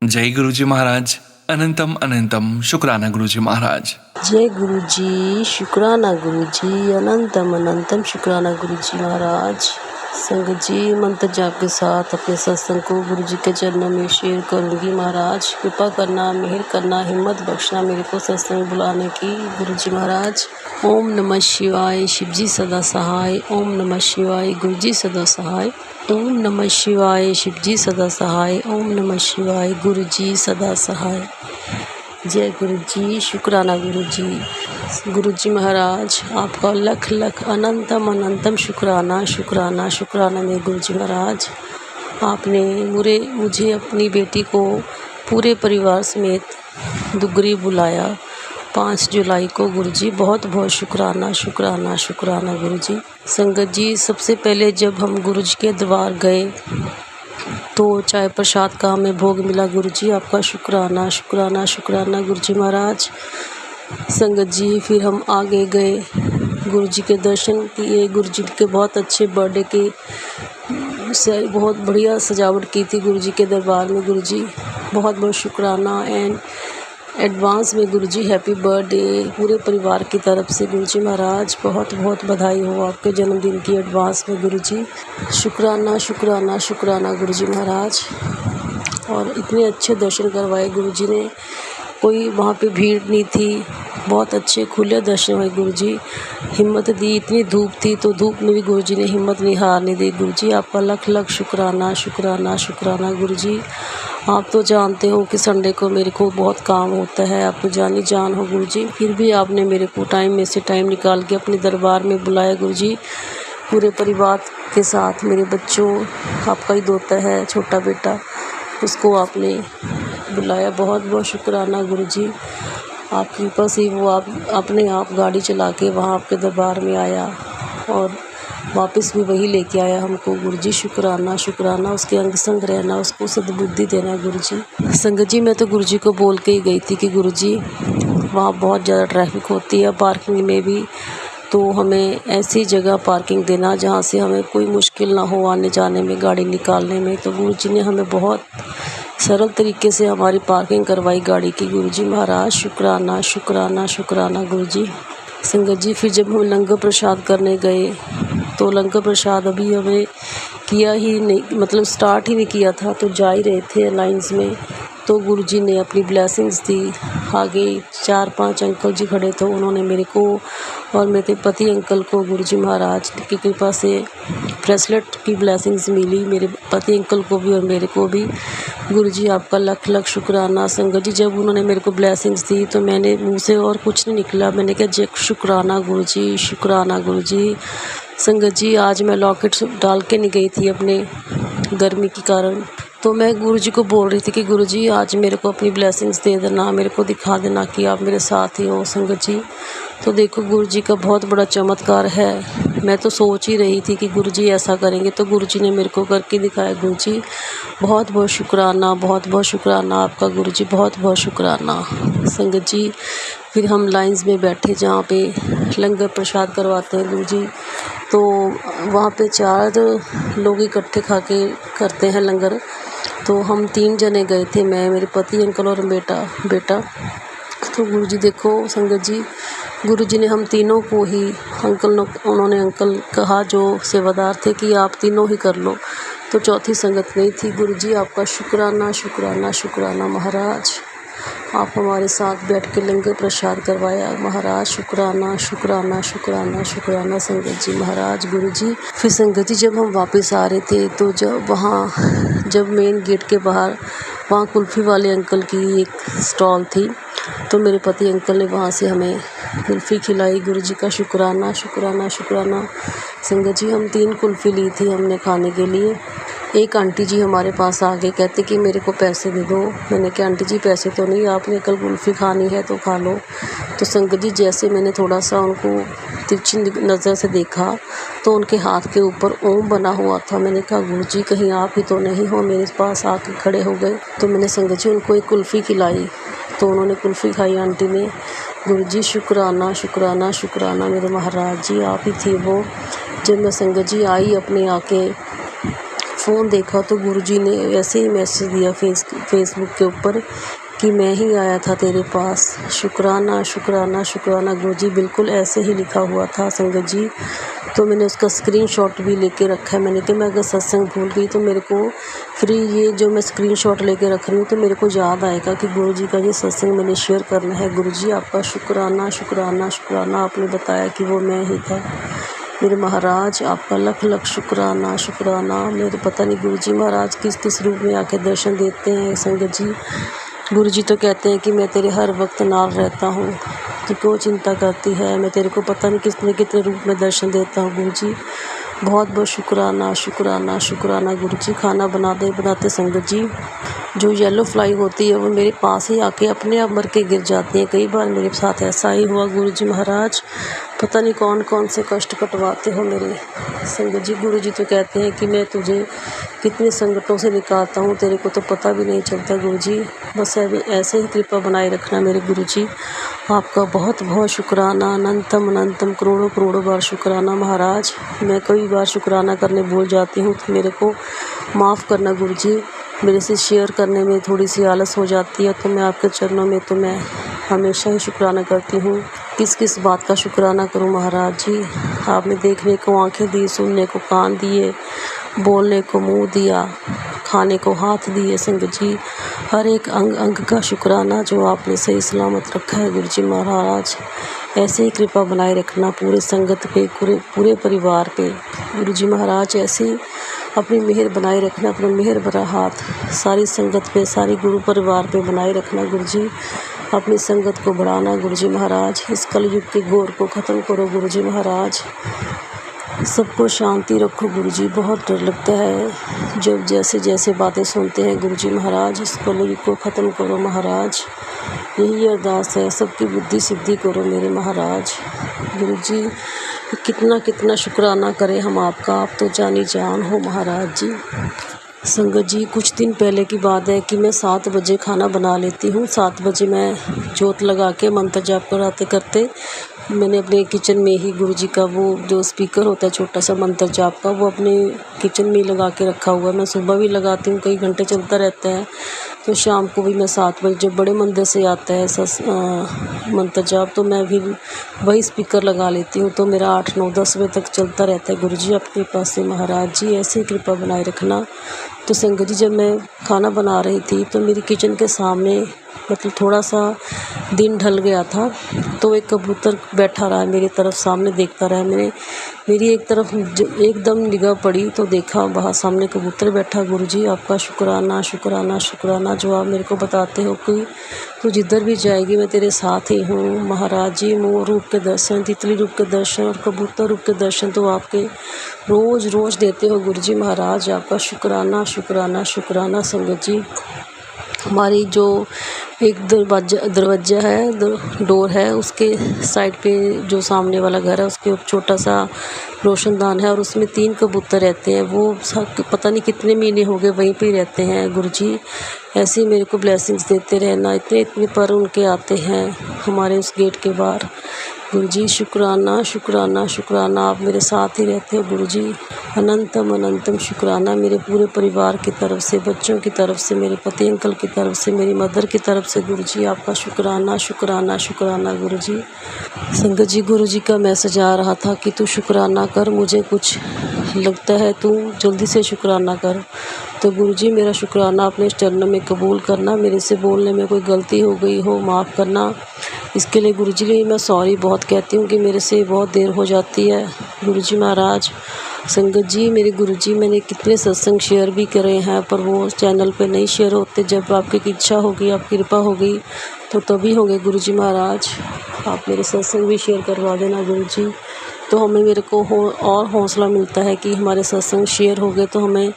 जय गुरु जी महाराज, अनंतम अनंतम शुक्राना गुरु जी महाराज। जय गुरु जी, शुक्राना गुरु जी, अनंतम अनंतम शुक्राना गुरु जी महाराज। संगत जी, मंत्र जाप के साथ अपने सत्संग को गुरु जी के चरणों में शेयर करूंगी। महाराज कृपा करना, मेहर करना, हिम्मत बख्शना मेरे को सत्संग बुलाने की गुरु जी महाराज। ओम नमः शिवाय, शिव जी सदा सहाय। ओम नमः शिवाय, गुरु जी सदा सहाय। ओम नमः शिवाय, शिव जी सदा सहाय। ओम नमः शिवाय, गुरु जी सदा सहाय। जय गुरु जी, शुक्राना गुरु जी महाराज। आपका लख लख अनंतम अनंतम शुक्राना शुक्राना शुक्राना मेरे गुरु जी महाराज। आपने मुझे अपनी बेटी को पूरे परिवार समेत दुगरी बुलाया 5 जुलाई को गुरु जी। बहुत बहुत शुक्राना शुक्राना शुक्राना गुरु जी। संगत जी, सबसे पहले जब हम गुरु जी के दरबार गए तो चाय प्रसाद का हमें भोग मिला गुरु जी। आपका शुक्राना शुक्राना शुक्राना गुरु जी महाराज। संगत जी, फिर हम आगे गए, गुरु जी के दर्शन किए। गुरु जी के बहुत अच्छे बर्थडे के से बहुत बढ़िया सजावट की थी गुरु जी के दरबार में। गुरु जी बहुत बहुत शुक्राना एंड एडवांस में गुरु जी हैप्पी बर्थडे पूरे परिवार की तरफ से गुरु जी महाराज। बहुत बहुत बधाई हो आपके जन्मदिन की एडवांस में गुरु जी। शुक्राना शुक्राना शुक्राना गुरु जी महाराज। और इतने अच्छे दर्शन करवाए गुरु जी ने, कोई वहाँ पे भीड़ नहीं थी, बहुत अच्छे खुले दर्शन हुए गुरु जी। हिम्मत दी, इतनी धूप थी तो धूप में भी गुरु जी ने हिम्मत नहीं हारने दी गुरु जी। आपका लख लख शुक्राना शुक्राना शुक्राना गुरु जी। आप तो जानते हो कि संडे को मेरे को बहुत काम होता है, आप तो जानी जान हो गुरु जी, फिर भी आपने मेरे को टाइम में से टाइम निकाल के अपने दरबार में बुलाया गुरु जी। पूरे परिवार के साथ, मेरे बच्चों, आपका ही दोता है छोटा बेटा, उसको आपने बुलाया। बहुत बहुत शुक्राना गुरु जी। आपकी कृपा से वो अपने आप गाड़ी चला के वहाँ आपके दरबार में आया और वापस भी वही लेके आया हमको गुरु जी। शुक्राना शुक्राना। उसके अंग संग रहना, उसको सद्बुद्धि देना गुरु जी। संगत जी, मैं तो गुरु जी को बोल के ही गई थी कि गुरु जी वहाँ बहुत ज़्यादा ट्रैफिक होती है पार्किंग में भी, तो हमें ऐसी जगह पार्किंग देना जहाँ से हमें कोई मुश्किल ना हो आने जाने में, गाड़ी निकालने में। तो गुरु जी ने हमें बहुत सरल तरीके से हमारी पार्किंग करवाई गाड़ी की गुरु जी महाराज। शुक्राना शुक्राना शुक्राना गुरु जी। संगत जी, फिर जब हम लंगर प्रसाद करने गए तो लंगर प्रसाद अभी हमें किया ही नहीं, मतलब स्टार्ट ही नहीं किया था, तो जा ही रहे थे लाइन्स में, तो गुरु जी ने अपनी ब्लेसिंग्स दी। आगे 4-5 अंकल जी खड़े थे, उन्होंने मेरे को और मेरे पति अंकल को गुरु जी महाराज की कृपा से ब्रेसलेट की ब्लेसिंग्स मिली, मेरे पति अंकल को भी और मेरे को भी। गुरुजी आपका लख लख शुक्राना। संगत जी जब उन्होंने मेरे को ब्लेसिंग्स दी तो मैंने मुँह से और कुछ नहीं निकला, मैंने कहा जय शुक्राना गुरुजी, शुक्राना गुरुजी। संगत जी आज मैं लॉकेट डाल के नहीं गई थी अपने गर्मी के कारण, तो मैं गुरुजी को बोल रही थी कि गुरुजी आज मेरे को अपनी ब्लेसिंग्स दे देना, मेरे को दिखा देना कि आप मेरे साथ ही हो। संगत जी तो देखो गुरुजी का बहुत बड़ा चमत्कार है। मैं तो सोच ही रही थी कि गुरुजी ऐसा करेंगे, तो गुरुजी ने मेरे को करके दिखाया। गुरुजी बहुत बहुत शुक्राना, बहुत बहुत शुक्राना आपका गुरुजी, बहुत बहुत शुक्राना। संगत जी फिर हम लाइंस में बैठे जहाँ पे लंगर प्रसाद करवाते हैं गुरुजी, तो वहाँ पे 4 लोग इकट्ठे खा के करते हैं लंगर। तो हम 3 जने गए थे, मैं, मेरे पति, अंकल और बेटा। तो गुरुजी देखो संगत जी, गुरुजी ने हम तीनों को ही उन्होंने अंकल कहा जो सेवादार थे कि आप तीनों ही कर लो, तो चौथी संगत नहीं थी। गुरुजी आपका शुक्राना, शुक्राना, शुक्राना महाराज, आप हमारे साथ बैठ के लंगर प्रसाद करवाया महाराज, शुक्राना, शुक्राना, शुक्राना, शुक्राना संगत जी महाराज। गुरुजी फिर संगत जी जब हम वापस आ रहे थे तो जब मेन गेट के बाहर वहाँ कुल्फ़ी वाले अंकल की एक स्टॉल थी, तो मेरे पति अंकल ने वहाँ से हमें कुल्फ़ी खिलाई। गुरुजी का शुक्राना, शुक्राना, शुक्राना। संगत जी हम 3 कुल्फ़ी ली थी हमने खाने के लिए। एक आंटी जी हमारे पास आ गए, कहते कि मेरे को पैसे दे दो। मैंने कहा आंटी जी पैसे तो नहीं, आपने कल कुल्फ़ी खानी है तो खा लो। तो संगत जी जैसे मैंने थोड़ा सा उनको तिरछी नज़र से देखा तो उनके हाथ के ऊपर ओम बना हुआ था। मैंने कहा गुरुजी कहीं आप ही तो नहीं हो, मेरे पास आके खड़े हो गए। तो मैंने संगत जी उनको एक कुल्फ़ी खिलाई, तो उन्होंने कुल्फ़ी खाई आंटी ने। गुरुजी शुक्राना, शुक्राना, शुक्राना मेरे महाराज जी, आप ही थी वो। जब मैं संगत जी आई अपने आके फ़ोन देखा तो गुरुजी ने ऐसे ही मैसेज दिया फेसबुक के ऊपर कि मैं ही आया था तेरे पास, शुक्राना, शुक्राना, शुक्राना। गुरुजी बिल्कुल ऐसे ही लिखा हुआ था संगत जी। तो मैंने उसका स्क्रीनशॉट भी लेके रखा है। मैंने कहा मैं अगर सत्संग भूल गई तो मेरे को फिर ये जो मैं स्क्रीनशॉट लेके रख रही हूँ तो मेरे को याद आएगा कि गुरुजी का ये सत्संग मैंने शेयर करना है। गुरुजी आपका शुक्राना, शुक्राना, शुक्राना, आपने बताया कि वो मैं ही था। मेरे महाराज आपका लख लख शुक्राना, शुक्राना। मेरे पता नहीं गुरुजी महाराज किस किस रूप में आके दर्शन देते हैं संगत जी। गुरुजी तो कहते हैं कि मैं तेरे हर वक्त नाल रहता हूँ, तू क्यों चिंता करती है, मैं तेरे को पता नहीं कितने रूप में दर्शन देता हूँ। गुरुजी बहुत बहुत शुक्राना, शुक्राना, शुक्राना। गुरुजी खाना बनाते संगत जी जो येलो फ्लाई होती है वो मेरे पास ही आके अपने आप मर के गिर जाती है। कई बार मेरे साथ ऐसा ही हुआ गुरुजी महाराज, पता नहीं कौन कौन से कष्ट कटवाते हो मेरे संगत जी। गुरुजी तो कहते हैं कि मैं तुझे कितने संकटों से निकालता हूँ, तेरे को तो पता भी नहीं चलता गुरुजी। बस ऐसे ही कृपा बनाए रखना मेरे गुरुजी। आपका बहुत बहुत शुक्राना, अनंतम अनंतम करोड़ों करोड़ों बार शुक्राना महाराज। मैं कई बार शुक्राना करने भूल जाती हूँ तो मेरे को माफ़ करना गुरुजी। मेरे से शेयर करने में थोड़ी सी आलस हो जाती है, तो मैं आपके चरणों में तो मैं हमेशा ही शुक्राना करती हूँ। किस किस बात का शुक्राना करूँ महाराज जी। आपने देखने को आंखें दी, सुनने को कान दिए, बोलने को मुंह दिया, खाने को हाथ दिए संगत जी। हर एक अंग अंग का शुक्राना जो आपने सही सलामत रखा है गुरुजी महाराज। ऐसे ही कृपा बनाए रखना पूरे संगत पे, पूरे परिवार पे गुरुजी महाराज। ऐसे ही अपनी मेहर बनाए रखना, अपना मेहर भरा हाथ सारी संगत पे, सारी गुरु परिवार पे बनाए रखना गुरुजी। अपनी संगत को बढ़ाना गुरुजी महाराज। इस कलयुग के घोर को ख़त्म करो गुरुजी महाराज। सबको शांति रखो गुरुजी। बहुत डर लगता है जब जैसे बातें सुनते हैं गुरुजी महाराज। इस कलयुग को ख़त्म करो महाराज, यही अरदास है। सबकी बुद्धि सिद्धि करो मेरे महाराज। गुरुजी कितना शुक्राना करें हम आपका, आप तो जानी जान हो महाराज जी। संगत जी कुछ दिन पहले की बात है कि मैं 7 बजे खाना बना लेती हूँ। 7 बजे मैं जोत लगा के मंत्र जाप कराते करते मैंने अपने किचन में ही गुरुजी का वो जो स्पीकर होता है छोटा सा मंत्र जाप का, वो अपने किचन में ही लगा के रखा हुआ है। मैं सुबह भी लगाती हूँ, कई घंटे चलता रहता है। तो शाम को भी मैं 7 बजे जब बड़े मंदिर से आता है मंत्र जाप, तो मैं भी वही स्पीकर लगा लेती हूँ। तो मेरा 8, 9, 10 बजे तक चलता रहता है। गुरुजी आपकी कृपा से महाराज जी ऐसी कृपा बनाए रखना। तो संगत जी, जब मैं खाना बना रही थी तो मेरी किचन के सामने मतलब थोड़ा सा दिन ढल गया था, तो एक कबूतर बैठा रहा मेरी तरफ, सामने देखता रहा। मेरी एक तरफ एकदम निगाह पड़ी तो देखा वहाँ सामने कबूतर बैठा। गुरुजी आपका शुक्राना शुक्राना शुक्राना, जो आप मेरे को बताते हो कि तू जिधर भी जाएगी मैं तेरे साथ ही हूँ। महाराज जी मोर रूप के दर्शन, तितली रूप के दर्शन और कबूतर रूप के दर्शन तो आपके रोज़ रोज़ देते हो गुरुजी महाराज। आपका शुक्राना शुक्राना शुक्राना। संगत जी, हमारी जो एक दरवाज़ा है, डोर है, उसके साइड पे जो सामने वाला घर है उसके छोटा सा रोशनदान है और उसमें 3 कबूतर रहते हैं। वो पता नहीं कितने महीने हो गए वहीं पे ही रहते हैं। गुरुजी ऐसे ही मेरे को ब्लेसिंग्स देते रहना। इतने इतने पर उनके आते हैं हमारे उस गेट के बाहर। गुरुजी शुक्राना शुक्राना शुक्राना, आप मेरे साथ ही रहते हो गुरुजी। अनंतम अनंतम शुक्राना मेरे पूरे परिवार की तरफ से, बच्चों की तरफ से, मेरे पति अंकल की तरफ से, मेरी मदर की तरफ से। गुरुजी आपका शुक्राना शुक्राना शुक्राना गुरुजी। संगत जी, गुरुजी का मैसेज आ रहा था कि तू शुक्राना कर, मुझे कुछ लगता है तू जल्दी से शुक्राना कर। तो गुरुजी मेरा शुक्राना अपने चरणों में कबूल करना। मेरे से बोलने में कोई गलती हो गई हो माफ़ करना। इसके लिए गुरुजी के लिए मैं सॉरी बहुत कहती हूँ कि मेरे से बहुत देर हो जाती है गुरुजी महाराज। संगत जी, मेरे गुरुजी मैंने कितने सत्संग शेयर भी करे हैं पर वो चैनल पे नहीं शेयर होते। जब आपकी इच्छा होगी, आपकी कृपा होगी तो तभी होंगे गुरुजी महाराज। आप मेरे सत्संग भी शेयर करवा देना गुरुजी, तो हमें मेरे को और हौसला मिलता है कि हमारे सत्संग शेयर हो गए तो हमें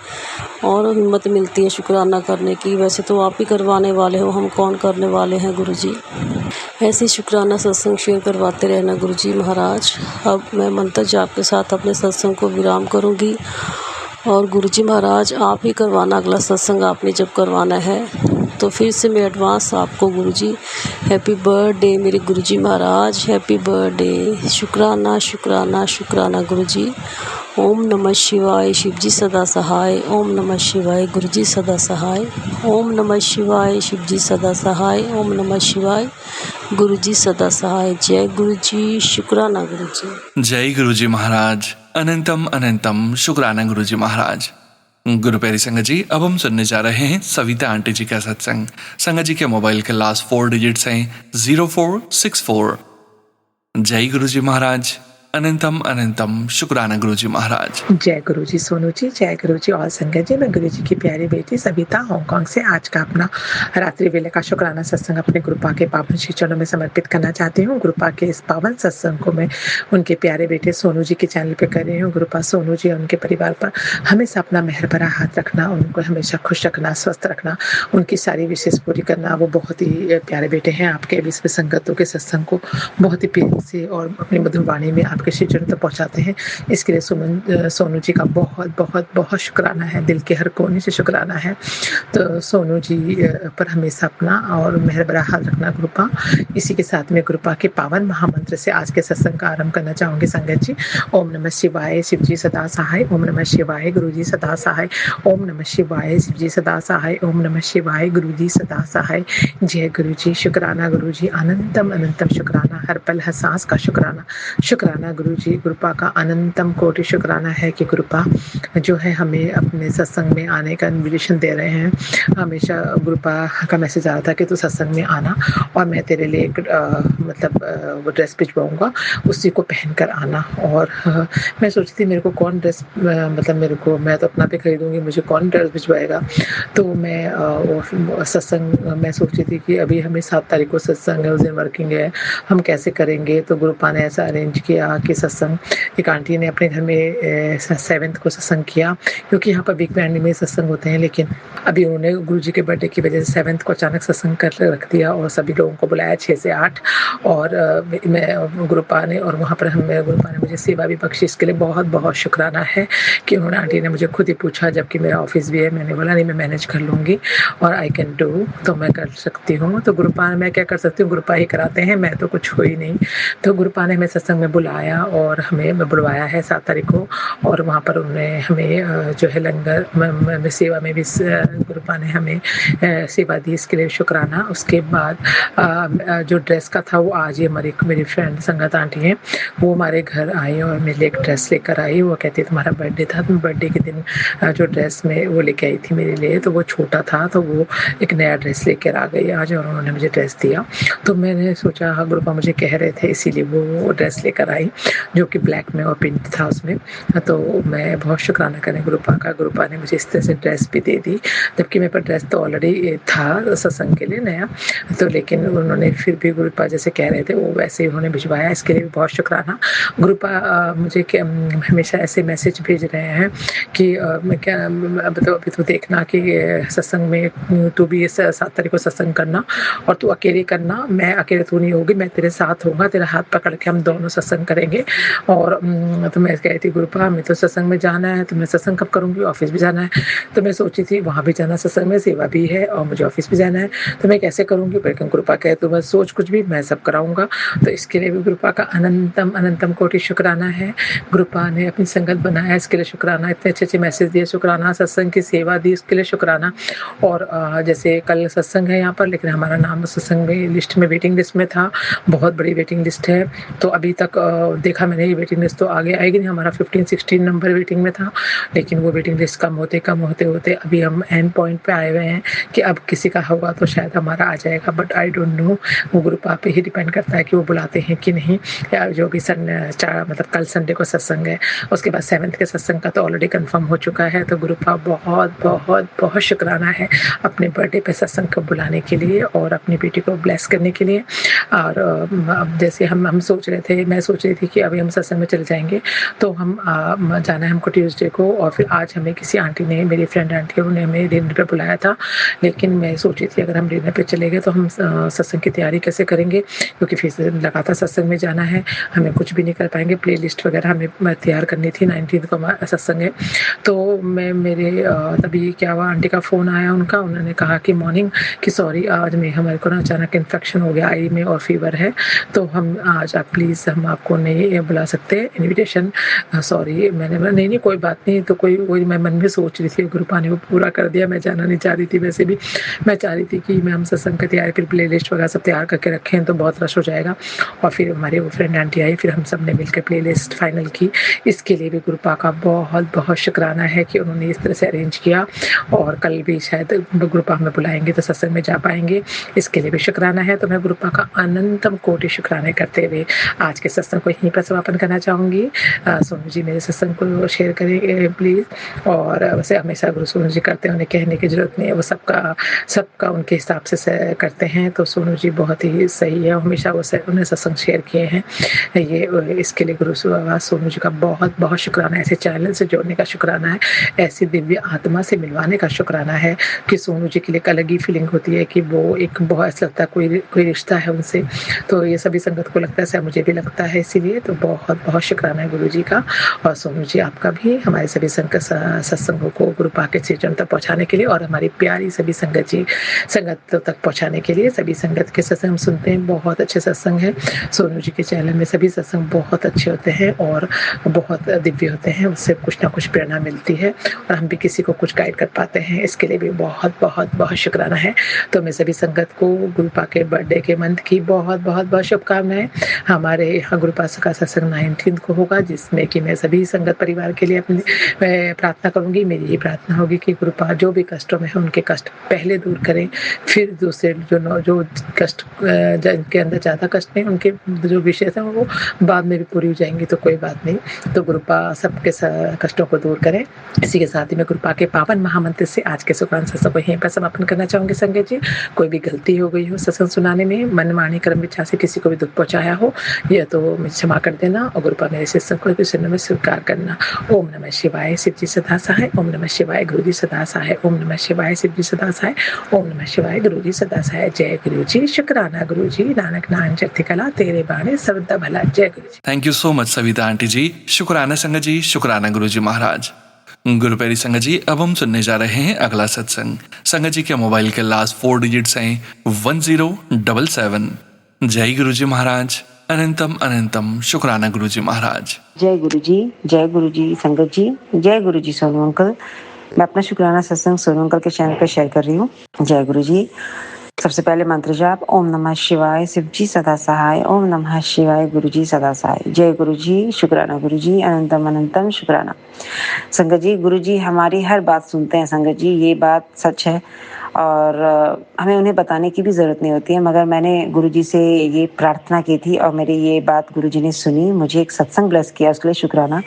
और हिम्मत मिलती है शुक्राना करने की। वैसे तो आप ही करवाने वाले हो, हम कौन करने वाले हैं गुरुजी। ऐसे शुक्राना सत्संग शेयर करवाते रहना गुरुजी महाराज। अब मैं मंत्र जाप के साथ अपने सत्संग को विराम करूंगी और गुरुजी महाराज आप ही करवाना अगला सत्संग, आपने जब करवाना है। तो फिर से मैं एडवांस आपको गुरुजी हैप्पी बर्थडे मेरे गुरुजी महाराज, हैप्पी बर्थडे। शुक्राना शुक्राना शुक्राना गुरुजी। ओम नमः शिवाय, शिवजी सदा सहाय। ओम नमः शिवाय, गुरुजी सदा सहाय। ओम नमः शिवाय, शिवजी सदा सहाय। ओम नमः शिवाय, गुरुजी सदा सहाय। जय गुरुजी, शुक्राना गुरुजी। जय गुरुजी महाराज। अनंतम अनंतम शुक्राना गुरुजी महाराज। गुरु प्यारी संगत जी, अब हम सुनने जा रहे हैं सविता आंटी जी का सत्संग। संगत जी के मोबाइल के लास्ट 4 डिजिट्स हैं 0464। जय गुरुजी महाराज। अनंतम अनंतम शुक्राना गुरुजी महाराज। जय गुरुजी सोनू जी, जय गुरुजी और संगत जी। मैं गुरुजी की प्यारी बेटी सविता हांगकांग से आज का अपना रात्रि वेले का शुक्राना सत्संग अपने गुरुपा के पावन श्री चरणों में समर्पित करना चाहती हूँ। गुरुपा के इस पावन सत्संग को मैं उनके प्यारे बेटे सोनू जी के चैनल पे कर रही हूँ। गुरुपा सोनू जी और उनके परिवार पर हमेशा अपना मेहर भरा हाथ रखना, उनको हमेशा खुश रखना, स्वस्थ रखना, उनकी सारी विशेष पूरी करना। वो बहुत ही प्यारे बेटे हैं। आपके विश्व संगतों के सत्संग को बहुत ही प्रेम से और अपनी मधुर वाणी में आपके श्री चरणों तक पहुँचाते हैं। इसके लिए सोनू जी का बहुत बहुत बहुत शुक्राना है, दिल के हर कोने से शुक्राना है। तो सोनू जी पर हमेशा अपना और मेहर भरा हाथ रखना गुरुपा। इसी के साथ में गुरुपा के पावन महामंत्र से आज के सत्संग का आरंभ करना चाहूँगी संगत जी। ओम नमः शिवाय, शिवजी सदा सहाय। ओम नमः शिवाय, गुरुजी सदा सहाय। ओम नमः शिवाय, शिवजी सदा सहाय। ओम नमः शिवाय, गुरुजी सदा सहाय। जय गुरुजी, शुक्राना गुरुजी। अनंतम अनंतम शुक्राना, हर पल हर सांस का शुक्राना। शुक्राना गुरुजी, गुरुपा का अनंतम कोटि शुक्राना है कि गुरुपा जो है हमें अपने सत्संग में आने का इन्विटेशन दे रहे हैं। हमेशा गुरुपा का मैसेज आ रहा था कि तू सत्संग में आना और मैं तेरे लिए एक वो ड्रेस भिजवाऊंगा, उसी को पहन कर आना। और मैं सोचती थी मेरे को कौन ड्रेस मैं तो अपना पे खरीदूंगी, मुझे कौन ड्रेस भिजवाएगा। तो मैं सत्संग मैं सोची थी कि अभी हमें 7 तारीख को सत्संग है, उस दिन वर्किंग है, हम कैसे करेंगे। तो गुरुपा ने ऐसा अरेंज किया कि सत्संग एक आंटी ने अपने घर में 7 को सत्संग किया, क्योंकि यहाँ पर वीक में में सत्संग होते हैं। लेकिन अभी उन्होंने गुरुजी के बर्थडे की वजह से 7 को अचानक सत्संग कर रख दिया और सभी लोगों को बुलाया 6 से 8। और मैं गुरुपा ने और वहाँ पर गुरुपा ने मुझे सेवा भी बख्शी। इसके लिए बहुत बहुत शुक्राना है कि उन्होंने आंटी ने मुझे खुद ही पूछा, जबकि मेरा ऑफिस भी है। मैंने बोला नहीं, मैं मैनेज कर लूँगी और आई कैन डू, तो मैं कर सकती हूँ। तो गुरुपा मैं क्या कर सकती हूँ, गुरुपा ही कराते हैं, मैं तो कुछ हो ही नहीं। तो गुरुपा ने हमें सत्संग में बुलाया आया और हमें बुलवाया है 7 तारीख को, और वहाँ पर उन्होंने हमें जो है लंगर में सेवा में भी गुरुपा ने हमें सेवा दी, इसके लिए शुक्राना। उसके बाद जो ड्रेस का था वो आज ही मेरी फ्रेंड संगत आंटी हैं, वो हमारे घर आई और मेरे लिए एक ड्रेस लेकर आई। वो कहती तुम्हारा बर्थडे था, तुम बर्थडे के दिन जो ड्रेस में वो लेके आई थी मेरे लिए, तो वो छोटा था तो वो एक नया ड्रेस लेकर आ गई आज और उन्होंने मुझे ड्रेस दिया। तो मैंने सोचा हाँ गुरुपा मुझे कह रहे थे इसीलिए वो ड्रेस लेकर आई जो कि ब्लैक में और पिंक था उसमें। तो मैं बहुत शुक्राना करें गुरुपा का, गुरुपा ने मुझे इस तरह से ड्रेस भी दे दी, जबकि मेरे पास ड्रेस तो ऑलरेडी था सत्संग के लिए नया, तो लेकिन उन्होंने फिर भी गुरुपा जैसे कह रहे थे वो वैसे ही उन्होंने भिजवाया, इसके लिए भी बहुत शुक्राना। गुरुपा मुझे हमेशा ऐसे मैसेज भेज रहे हैं कि मैं क्या अभी तो देखना कि सत्संग में तू भी 7 तारीख को सत्संग करना और तू अकेले करना, मैं अकेले तू नहीं होगी, मैं तेरे साथ होऊंगा, तेरा हाथ पकड़ के हम दोनों सत्संग करेंगे। और तो मैं कह रही थी गुरुपा हमें तो सत्संग में जाना है, तो मैं सत्संग कब करूँगी, ऑफिस भी जाना है। तो मैं सोची थी वहाँ भी जाना, सत्संग में सेवा भी है और मुझे ऑफिस भी जाना है, तो मैं कैसे करूँगी। लेकिन गुरुपा कहे तो बस सोच कुछ भी, मैं सब कराऊंगा। तो इसके लिए भी गुरुपा का अनंतम अनंतम कोटि शुक्राना है। गुरुपा ने अपनी संगत बनाया, इसके लिए शुक्राना। इतने अच्छे मैसेज दिए, शुक्राना। सत्संग की सेवा दी, इसके लिए शुक्राना। और जैसे कल सत्संग है यहाँ पर, लेकिन हमारा नाम सत्संग में लिस्ट में वेटिंग लिस्ट में था, बहुत बड़ी वेटिंग लिस्ट है। तो अभी तक देखा मैंने ये वेटिंग लिस्ट तो आगे आएगी नहीं, हमारा 15-16 नंबर वेटिंग में था, लेकिन वो वेटिंग लिस्ट कम होते होते अभी हम एंड पॉइंट पे आए हुए हैं कि अब किसी का होगा तो शायद हमारा आ जाएगा, बट आई डोंट नो, वो गुरुपा पे ही डिपेंड करता है कि वो बुलाते हैं कि नहीं। या जो भी मतलब कल संडे को सत्संग है, उसके बाद 7th के सत्संग का तो ऑलरेडी कंफर्म हो चुका है। तो गुरुपा बहुत बहुत बहुत शुक्राना है अपने बर्थडे पे सत्संग को बुलाने के लिए और अपनी बेटी को ब्लेस करने के लिए। और अब जैसे हम सोच रहे थे, मैं सोच रही थी कि अभी हम सत्संग में चले जाएंगे, तो हम जाना है हमको ट्यूसडे को, और फिर आज हमें किसी आंटी ने, मेरी फ्रेंड आंटी है, उन्होंने हमें डिनर पे बुलाया था। लेकिन मैं सोची थी अगर हम डिनर पे चले गए तो हम सत्संग की तैयारी कैसे करेंगे, क्योंकि फिर लगातार सत्संग में जाना है, हमें कुछ भी नहीं कर पाएंगे। प्ले लिस्ट वगैरह हमें तैयार करनी थी, 19 को सत्संग है। तो मैं मेरे तभी क्या हुआ, आंटी का फ़ोन आया उनका, उन्होंने कहा कि मॉर्निंग कि सॉरी आज हमारे को ना अचानक इन्फेक्शन हो गया आई में और फीवर है, तो हम आज आप प्लीज़ हम आपको नहीं बुला सकते, इन्विटेशन सॉरी। मैंने बोला नहीं कोई बात नहीं। तो कोई मैं मन में सोच रही थी, गुरुपा ने वो पूरा कर दिया, मैं जाना नहीं चाह रही थी। वैसे भी मैं चाह रही थी कि मैं हम सत्संग की तैयारी फिर प्ले लिस्ट वगैरह सब तैयार करके रखें तो बहुत रश हो जाएगा। और फिर हमारे वो फ्रेंड आंटी आई, फिर हम सब ने मिलकर प्ले लिस्ट फाइनल की। इसके लिए भी गुरुपा का बहुत बहुत शुक्राना है कि उन्होंने इस तरह से अरेंज किया। और कल भी शायद गुरुपा हमें बुलाएंगे तो सत्संग में जा पाएंगे, इसके लिए भी शुक्राना है। तो मैं गुरुपा का अनंतम कोटि शुक्राने करते हुए आज के सत्संग को यहीं पर समापन करना चाहूँगी। सोनू जी मेरे सत्संग को शेयर करें प्लीज़। और वैसे हमेशा गुरु सोनू जी करते हैं, उन्हें कहने की ज़रूरत नहीं है, वो सबका उनके हिसाब से करते हैं। तो सोनू जी बहुत ही सही है, हमेशा वो उन्हें सत्संग शेयर किए हैं। ये इसके लिए गुरु सोनू जी का बहुत बहुत शुक्राना। ऐसे चैनल से जोड़ने का शुक्राना है, ऐसी दिव्य आत्मा से मिलवाने का शुक्राना है कि सोनू जी के लिए एक अलग ही फीलिंग होती है कि वो एक बहुत ऐसा लगता है कोई रिश्ता है उनसे। तो ये सभी संगत को लगता है, ऐसा मुझे भी लगता है, इसीलिए तो बहुत बहुत शुक्राना है गुरु जी का। और सोनू जी आपका भी हमारे सभी सत्संगों को गुरुपा के चरण तक पहुँचाने के लिए और हमारी प्यारी सभी संगत तक पहुँचाने के लिए। सभी संगत के सत्संग हम सुनते हैं, बहुत अच्छे सत्संग हैं सोनू जी के चैनल में, सभी सत्संग बहुत अच्छे होते हैं और बहुत दिव्य होते हैं, उससे कुछ ना कुछ प्रेरणा मिलती है और हम भी किसी को कुछ गाइड कर पाते हैं, इसके लिए भी बहुत बहुत बहुत शुक्राना है। तो मैं सभी संगत को गुरुपा के बर्थडे के मंथ की बहुत बहुत बहुत शुभकामनाएं। हमारे यहाँ गुरुपा का सत्संग 19 को होगा, जिसमें कि मैं सभी संगत परिवार के लिए अपनी प्रार्थना करूंगी। मेरी ये प्रार्थना होगी कि गुरुपा जो भी कष्टों में है उनके कष्ट पहले दूर करें, फिर दूसरे जो कष्ट जिनके अंदर ज़्यादा कष्ट नहीं, उनके जो विषय हैं वो बाद में भी पूरी हो जाएंगी, तो कोई बात नहीं। तो गुरुपा सबके कष्टों को दूर करें। इसी के साथ ही मैं गुरुपा के पावन महामंत्र से आज के सुकान सत्संग को यहीं पर समापन करना चाहूँगी। संगत जी कोई भी गलती हो गई हो सत्संग सुनाने में, मन मानी कर्म इच्छा से किसी को भी दुख पहुँचाया हो, यह तो मुझे क्षमा कर देना और गुरुपा मेरे सत्संग को भी सुनने में स्वीकार करना। ओम नमः शिवाय, शिव जी सदा सहाय। ओम नमः शिवाय, गुरु जी सदा सहाय। ओम नमः शिवाय, शिव जी सदा सहाय। ओम नमः शिवाय, गुरु जी सदा सहाय। जय गुरु जी, शुक्राना गुरु जी, नानक नाम चढ़ती कला तेरे बाणे सबदा भला। जय Guru ji. Thank you so much Savita aunty ji, शुक्राना संगत जी, शुक्राना गुरु जी महाराज। गुरु प्यारी संगत जी, अब हम सुनने जा रहे हैं अगला सत्संग। संगत जी के मोबाइल के लास्ट 4 डिजिट्स हैं 1077। जय गुरु जी महाराज, अनंतम अनंतम शुक्राना गुरुजी महाराज। जय गुरु जी संगत जी, जय गुरु जी सोनू अंकल। मैं अपना शुक्राना सत्संग सोनू अंकल के चैनल पर शेयर कर रही हूँ। जय गुरु जी। सबसे पहले मंत्र जाप ओम नमः शिवाय, शिव जी सदा सहाय, ओम नमः शिवाय, गुरु जी सदा सहाय। जय गुरु जी, शुक्राना गुरु जी, अनंतम अनंतम शुक्राना। संगत जी, गुरु जी हमारी हर बात सुनते हैं संगत जी, ये बात सच है और हमें उन्हें बताने की भी ज़रूरत नहीं होती है। मगर मैंने गुरु जी से ये प्रार्थना की थी और मेरी ये बात गुरु जी ने सुनी, मुझे एक सत्संग ब्लेस किया, उसके लिए शुक्राना।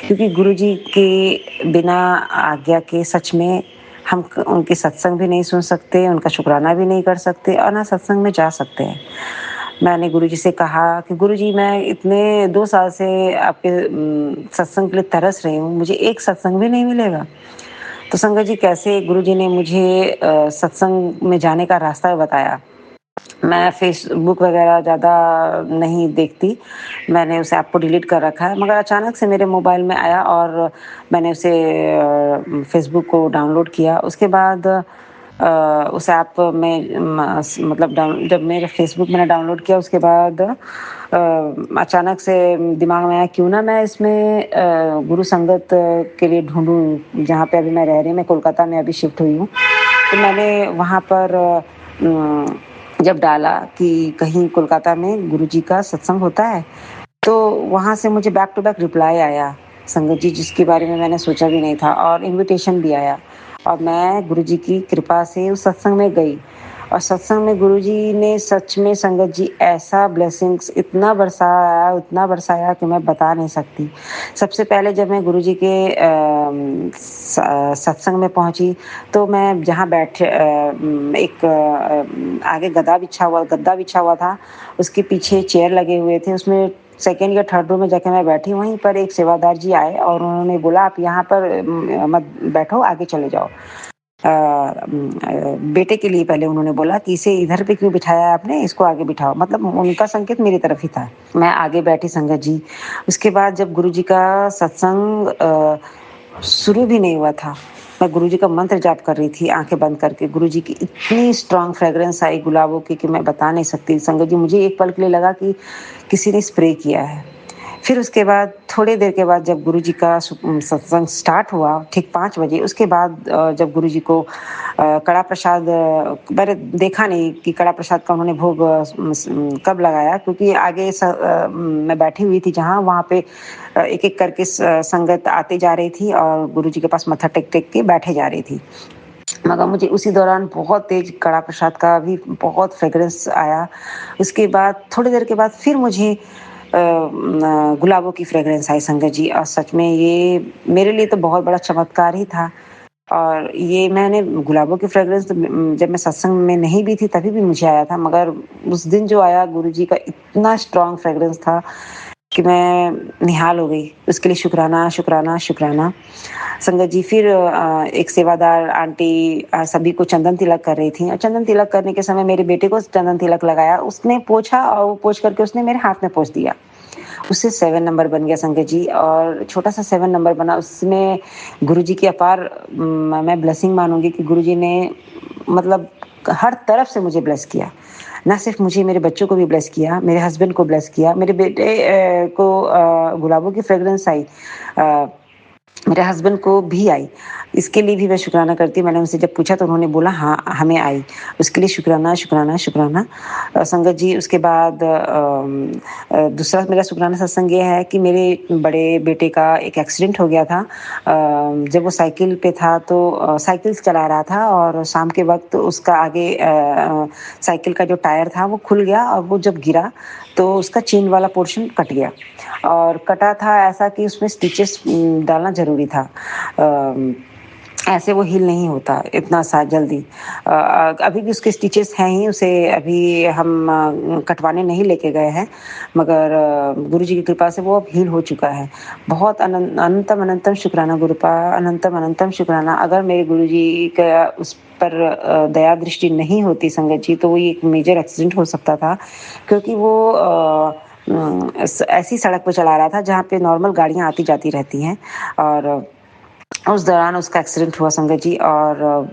क्योंकि गुरु जी के बिना आज्ञा के सच में हम उनके सत्संग भी नहीं सुन सकते, उनका शुक्राना भी नहीं कर सकते और ना सत्संग में जा सकते हैं। मैंने गुरुजी से कहा कि गुरुजी मैं इतने 2 साल से आपके सत्संग के लिए तरस रही हूँ, मुझे एक सत्संग भी नहीं मिलेगा। तो संगत जी कैसे गुरुजी ने मुझे सत्संग में जाने का रास्ता बताया। मैं फेसबुक वगैरह ज़्यादा नहीं देखती, मैंने उस ऐप को डिलीट कर रखा है, मगर अचानक से मेरे मोबाइल में आया और मैंने उसे फेसबुक को डाउनलोड किया। उसके बाद उस ऐप में मतलब जब मेरे फेसबुक मैंने डाउनलोड किया उसके बाद अचानक से दिमाग में आया क्यों ना मैं इसमें गुरु संगत के लिए ढूंढूं। जहाँ पे अभी मैं रह रही हूँ, मैं कोलकाता में अभी शिफ्ट हुई हूँ, तो मैंने वहाँ पर जब डाला कि कहीं कोलकाता में गुरुजी का सत्संग होता है, तो वहाँ से मुझे बैक टू बैक रिप्लाई आया संगत जी, जिसके बारे में मैंने सोचा भी नहीं था, और इनविटेशन भी आया और मैं गुरुजी की कृपा से उस सत्संग में गई। और सत्संग में गुरुजी ने सच में संगत जी ऐसा ब्लेसिंग्स इतना बरसाया कि मैं बता नहीं सकती। सबसे पहले जब मैं गुरुजी के सत्संग में पहुंची तो मैं जहां बैठे एक आगे गद्दा बिछा हुआ था, उसके पीछे चेयर लगे हुए थे, उसमें सेकेंड या थर्ड रो में जाके मैं बैठी। वहीं पर एक सेवादार जी आए और उन्होंने बोला आप यहाँ पर मत बैठो, आगे चले जाओ। बेटे के लिए पहले उन्होंने बोला कि इसे इधर पे क्यों बिठाया आपने, इसको आगे बिठाओ, मतलब उनका संकेत मेरी तरफ ही था। मैं आगे बैठी संगत जी। उसके बाद जब गुरुजी का सत्संग शुरू भी नहीं हुआ था, मैं गुरुजी का मंत्र जाप कर रही थी आंखें बंद करके। गुरुजी की इतनी स्ट्रांग फ्रेग्रेंस आई गुलाबों की कि मैं बता नहीं सकती संगत जी। मुझे एक पल के लिए लगा कि किसी ने स्प्रे किया है। फिर उसके बाद थोड़ी देर के बाद जब गुरुजी का सत्संग स्टार्ट हुआ ठीक 5 बजे, उसके बाद जब गुरुजी को कड़ा प्रसाद, मैंने देखा नहीं कि कड़ा प्रसाद का उन्होंने भोग कब लगाया, क्योंकि आगे मैं बैठी हुई थी जहाँ, वहाँ पे एक एक करके संगत आते जा रही थी और गुरुजी के पास मत्था टेक टेक के बैठे जा रही थी। मगर मुझे उसी दौरान बहुत तेज कड़ा प्रसाद का भी बहुत फ्रेग्रेंस आया। उसके बाद थोड़ी देर के बाद फिर मुझे गुलाबों की फ्रेग्रेंस आई संगत जी, और सच में ये मेरे लिए तो बहुत बड़ा चमत्कार ही था। और ये मैंने गुलाबों की फ्रेग्रेंस जब मैं सत्संग में नहीं भी थी तभी भी मुझे आया था, मगर उस दिन जो आया गुरुजी का इतना स्ट्रांग फ्रेग्रेंस था कि मैं निहाल हो गई। उसके लिए शुक्राना शुक्राना शुक्राना संगत जी। फिर एक सेवादार आंटी सभी को चंदन तिलक कर रही थी, और चंदन तिलक करने के समय मेरे बेटे को चंदन तिलक लगाया। उसने पोंछा और वो पोंछ करके उसने मेरे हाथ में पोंछ दिया। उससे 7 नंबर बन गया संगत जी, और छोटा सा 7 नंबर बना। उसमें गुरुजी की अपार मैं ब्लेसिंग मानूंगी कि गुरुजी ने मतलब हर तरफ से मुझे ब्लेस किया। ना सिर्फ मुझे, मेरे बच्चों को भी ब्लेस किया, मेरे हस्बैंड को ब्लेस किया, मेरे बेटे को गुलाबों की फ्रेग्रेंस आई, मेरे हस्बैंड को भी आई। इसके लिए भी मैं शुक्राना करती हूँ। मैंने उनसे जब पूछा तो उन्होंने बोला हाँ हमें आई, उसके लिए शुक्राना शुक्राना शुक्राना संगत जी। उसके बाद दूसरा मेरा शुक्राना सत्संग ये है कि मेरे बड़े बेटे का एक एक्सीडेंट हो गया था। जब वो साइकिल पे था तो साइकिल चला रहा था और शाम के वक्त उसका आगे साइकिल का जो टायर था वो खुल गया, और वो जब गिरा तो उसका चेन वाला पोर्शन कट गया, और कटा था ऐसा कि उसमें स्टिचेस डालना जरूरी था। ऐसे वो हील नहीं होता इतना सा जल्दी। अभी भी उसके स्टिचेस हैं ही, उसे अभी हम कटवाने नहीं लेके गए हैं, मगर गुरुजी की कृपा से वो अब हील हो चुका है। बहुत अनंतम अनंतम शुक्राना गुरुपा, अनंतम अनंतम शुक्राना। अगर मेरे गुरुजी का उस पर दया दृष्टि नहीं होती संगत जी, तो वो एक मेजर एक्सीडेंट हो सकता था, क्योंकि वो ऐसी सड़क पर चला रहा था जहाँ पे नॉर्मल गाड़ियाँ आती जाती रहती हैं, और उस दौरान उसका एक्सीडेंट हुआ संगत जी। और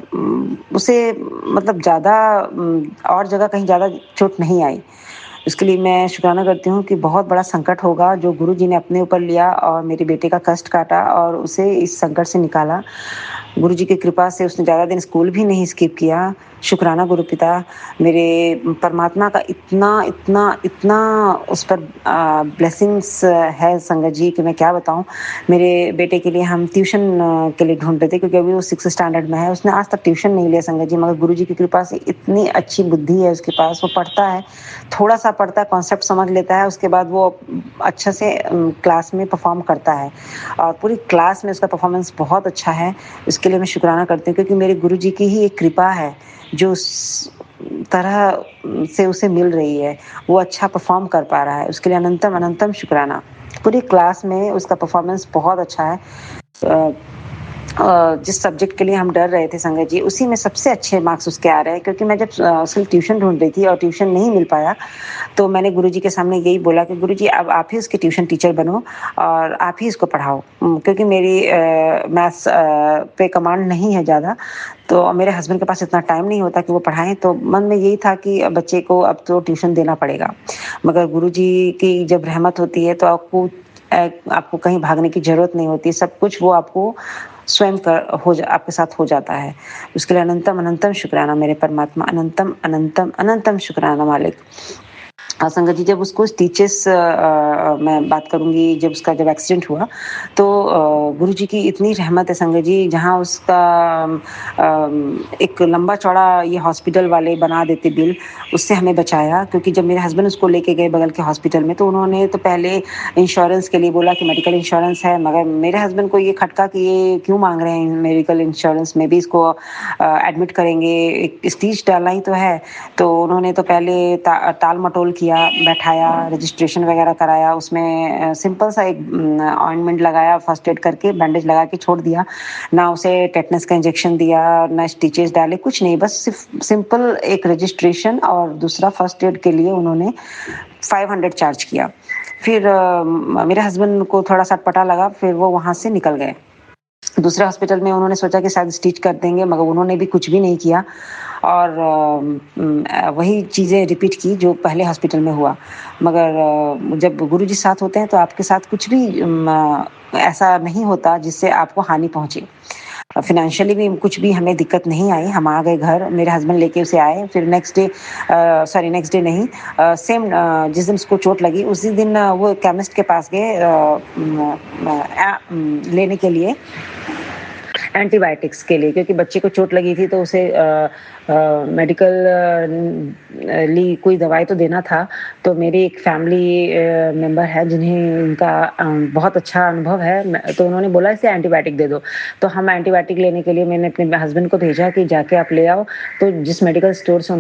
उसे मतलब ज़्यादा और जगह कहीं ज़्यादा चोट नहीं आई, उसके लिए मैं शुक्राना करती हूँ कि बहुत बड़ा संकट होगा जो गुरुजी ने अपने ऊपर लिया और मेरे बेटे का कष्ट काटा और उसे इस संकट से निकाला। गुरुजी की कृपा से उसने ज़्यादा दिन स्कूल भी नहीं स्किप किया। शुक्राना गुरु पिता, मेरे परमात्मा का इतना इतना इतना उस पर ब्लेसिंग्स है संगत जी कि मैं क्या बताऊँ। मेरे बेटे के लिए हम ट्यूशन के लिए ढूंढ रहे थे क्योंकि अभी वो 6th स्टैंडर्ड में है। उसने आज तक ट्यूशन नहीं लिया संगत जी, मगर गुरुजी की कृपा से इतनी अच्छी बुद्धि है उसके पास। वो पढ़ता है, थोड़ा सा पढ़ता है, कॉन्सेप्ट समझ लेता है, उसके बाद वो अच्छा से क्लास में परफॉर्म करता है और पूरी क्लास में उसका परफॉर्मेंस बहुत अच्छा है। इसके लिए मैं शुक्राना करती हूँ क्योंकि मेरे गुरुजी की ही एक कृपा है जो उस तरह से उसे मिल रही है। वो अच्छा परफॉर्म कर पा रहा है, उसके लिए अनंतम अनंतम शुक्राना। पूरी क्लास में उसका परफॉर्मेंस बहुत अच्छा है। जिस सब्जेक्ट के लिए हम डर रहे थे संगत जी, उसी में सबसे अच्छे मार्क्स उसके आ रहे हैं। क्योंकि मैं जब उसके ट्यूशन ढूंढ रही थी और ट्यूशन नहीं मिल पाया, तो मैंने गुरुजी के सामने यही बोला कि गुरुजी अब आप ही उसके ट्यूशन टीचर बनो और आप ही इसको पढ़ाओ। क्योंकि मेरी मैथ्स पे कमांड नहीं है ज़्यादा, तो मेरे हस्बैंड के पास इतना टाइम नहीं होता कि वो पढ़ाएं। तो मन में यही था कि बच्चे को अब तो ट्यूशन देना पड़ेगा। मगर गुरुजी की जब रहमत होती है तो आपको कहीं भागने की जरूरत नहीं होती। सब कुछ वो आपको स्वयं आपके साथ हो जाता है। उसके लिए अनंतम अनंतम शुक्राना मेरे परमात्मा, अनंतम अनंतम अनंतम शुक्राना मालिक। संगत जी, जब उसको टीचर्स मैं बात करूंगी, जब एक्सीडेंट हुआ तो गुरुजी की इतनी रहमत है संगत जी। जहां उसका एक लंबा चौड़ा ये हॉस्पिटल वाले बना देते बिल, उससे हमें बचाया। क्योंकि जब मेरे हस्बैंड उसको लेके गए बगल के हॉस्पिटल में, तो उन्होंने तो पहले इंश्योरेंस के लिए बोला कि मेडिकल इंश्योरेंस है, मगर मेरे हस्बैंड को ये खटका कि ये क्यों मांग रहे हैं मेडिकल इंश्योरेंस में भी, इसको एडमिट करेंगे, एक स्टीच डालना ही तो है। तो उन्होंने तो पहले टाल मटोल किया, बैठाया, रजिस्ट्रेशन वगैरह कराया, उसमें सिंपल सा एक ऑइंटमेंट लगाया, फर्स्ट एड करके बैंडेज लगा के छोड़ दिया। ना उसे टेटनस का इंजेक्शन दिया, ना स्टिचेस डाले, कुछ नहीं, बस सिर्फ सिंपल एक रजिस्ट्रेशन और दूसरा फर्स्ट एड के लिए उन्होंने 500 चार्ज किया। फिर मेरे हस्बैंड को थोड़ा सा पता लगा, फिर वो वहां से निकल गए। दूसरे हॉस्पिटल में उन्होंने सोचा कि शायद स्टिच कर देंगे, मगर उन्होंने भी कुछ भी नहीं किया और वही चीज़ें रिपीट की जो पहले हॉस्पिटल में हुआ। मगर जब गुरुजी साथ होते हैं तो आपके साथ कुछ भी ऐसा नहीं होता जिससे आपको हानि पहुंचे। फाइनेंशियली भी कुछ भी हमें दिक्कत नहीं आई। हम आ गए घर, मेरे हस्बैंड लेके उसे आए। फिर नेक्स्ट डे नहीं, सेम जिस दिन उसको चोट लगी उसी दिन वो केमिस्ट के पास गए लेने के लिए एंटीबायोटिक्स के लिए, क्योंकि बच्चे को चोट लगी थी तो उसे मेडिकल ली कोई दवाई तो देना था। तो मेरी एक फैमिली मेंबर है जिन्हें इनका बहुत अच्छा अनुभव है, तो उन्होंने बोला इसे एंटीबायोटिक दे दो। तो हम एंटीबायोटिक लेने के लिए मैंने अपने हस्बैंड को भेजा कि जाके आप ले आओ। तो जिस मेडिकल स्टोर से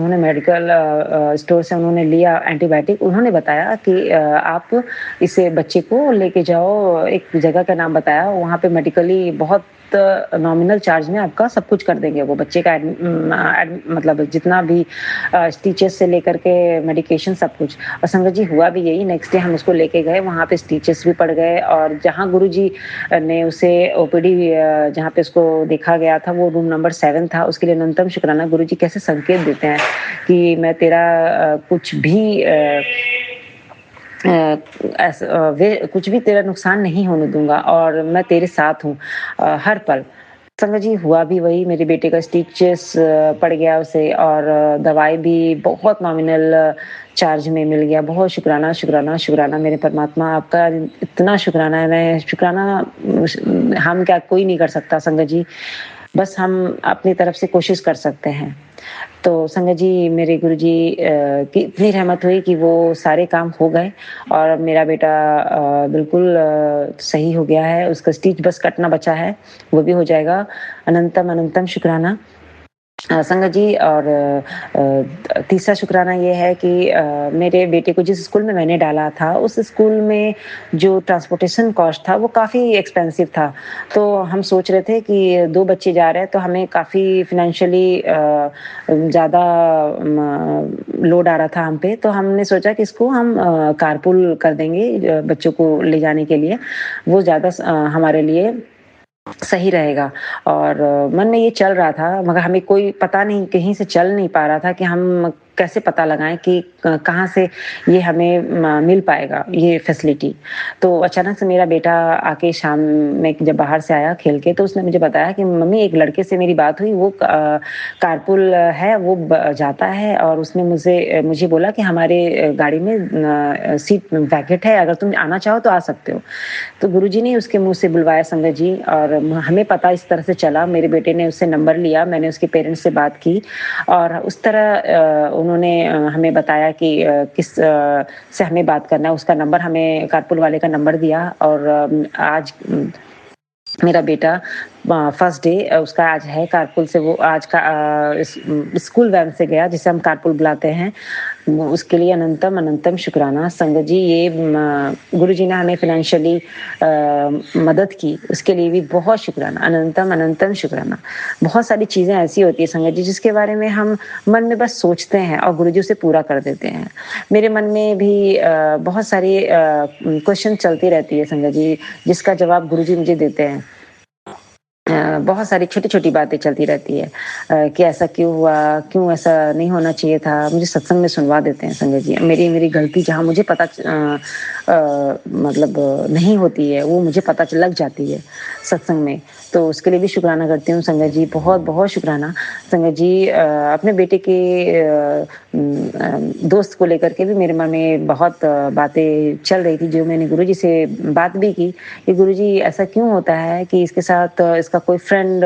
उन्होंने लिया एंटीबायोटिक, उन्होंने बताया कि आप इसे बच्चे को लेके जाओ, एक जगह का नाम बताया, वहाँ पे मेडिकली बहुत नॉमिनल चार्ज में आपका सब कुछ कर देंगे। वो बच्चे का मतलब जितना भी स्टिचेस से लेकर के मेडिकेशन सब कुछ। और संगत जी हुआ भी यही। नेक्स्ट डे हम उसको लेके गए, वहाँ पे स्टिचेस भी पड़ गए और जहाँ गुरुजी ने उसे ओपीडी जहाँ पे उसको देखा गया था वो रूम नंबर 7 था। उसके लिए अनंतम शुक्राना। गुरुजी कैसे संकेत देते हैं कि मैं तेरा कुछ भी कुछ भी तेरा नुकसान नहीं होने दूंगा और मैं तेरे साथ हूँ हर पल। संगत जी हुआ भी वही। मेरे बेटे का स्टिचेस पड़ गया उसे और दवाई भी बहुत नॉमिनल चार्ज में मिल गया। बहुत शुक्राना शुक्राना शुक्राना मेरे परमात्मा, आपका इतना शुक्राना है। मैं शुक्राना हम क्या कोई नहीं कर सकता संगत जी, बस हम अपनी तरफ से कोशिश कर सकते हैं। तो संगत जी मेरे गुरुजी की इतनी रहमत हुई कि वो सारे काम हो गए और मेरा बेटा बिल्कुल सही हो गया है। उसका स्टिच बस कटना बचा है, वो भी हो जाएगा। अनंतम अनंतम शुक्राना संगत जी। और तीसरा शुक्राना ये है कि मेरे बेटे को जिस स्कूल में मैंने डाला था उस स्कूल में जो ट्रांसपोर्टेशन कॉस्ट था वो काफ़ी एक्सपेंसिव था। तो हम सोच रहे थे कि 2 बच्चे जा रहे हैं तो हमें काफ़ी फिनेंशियली ज़्यादा लोड आ रहा था हम पे। तो हमने सोचा कि इसको हम कारपूल कर देंगे बच्चों को ले जाने के लिए, वो ज़्यादा हमारे लिए सही रहेगा। और मन में ये चल रहा था, मगर हमें कोई पता नहीं, कहीं से चल नहीं पा रहा था कि हम कैसे पता लगाएं कि कहाँ से ये हमें मिल पाएगा ये फैसिलिटी। तो अचानक से मेरा बेटा आके शाम में जब बाहर से आया खेल के, तो उसने मुझे बताया कि मम्मी एक लड़के से मेरी बात हुई, वो कारपुल है, वो जाता है और उसने मुझे बोला कि हमारे गाड़ी में सीट वैकेट है, अगर तुम आना चाहो तो आ सकते हो। तो गुरुजी ने उसके मुंह से बुलवाया संगत जी, और हमें पता इस तरह से चला। मेरे बेटे ने उससे नंबर लिया, मैंने उसके पेरेंट्स से बात की और उस तरह उन्होंने हमें बताया कि किस से हमें बात करना है। उसका नंबर, हमें कारपुल वाले का नंबर दिया और आज मेरा बेटा फर्स्ट डे उसका आज है कारपुल से, वो आज का स्कूल वैन से गया, जिसे हम कारपुल बुलाते हैं। उसके लिए अनंतम अनंतम शुक्राना संगत जी। ये गुरुजी ने हमें फाइनेंशियली मदद की, उसके लिए भी बहुत शुक्राना, अनंतम अनंतम शुक्राना। बहुत सारी चीज़ें ऐसी होती है संगत जी जिसके बारे में हम मन में बस सोचते हैं और गुरुजी उसे पूरा कर देते हैं। मेरे मन में भी बहुत सारी क्वेश्चन चलती रहती है संगत जी, जिसका जवाब गुरुजी मुझे देते हैं। बहुत सारी छोटी-छोटी बातें चलती रहती है कि ऐसा क्यों हुआ, क्यों ऐसा नहीं होना चाहिए था, मुझे सत्संग में सुनवा देते हैं संगत जी। मेरी गलती जहाँ मुझे पता मतलब नहीं होती है, वो मुझे पता लग जाती है सत्संग में, तो उसके लिए भी शुक्राना करती हूँ संगत जी, बहुत बहुत शुक्राना संगत जी। अपने बेटे के दोस्त को लेकर के भी मेरे मन में बहुत बातें चल रही थी, जो मैंने गुरुजी से बात भी की कि गुरुजी ऐसा क्यों होता है कि इसके साथ इसका कोई फ्रेंड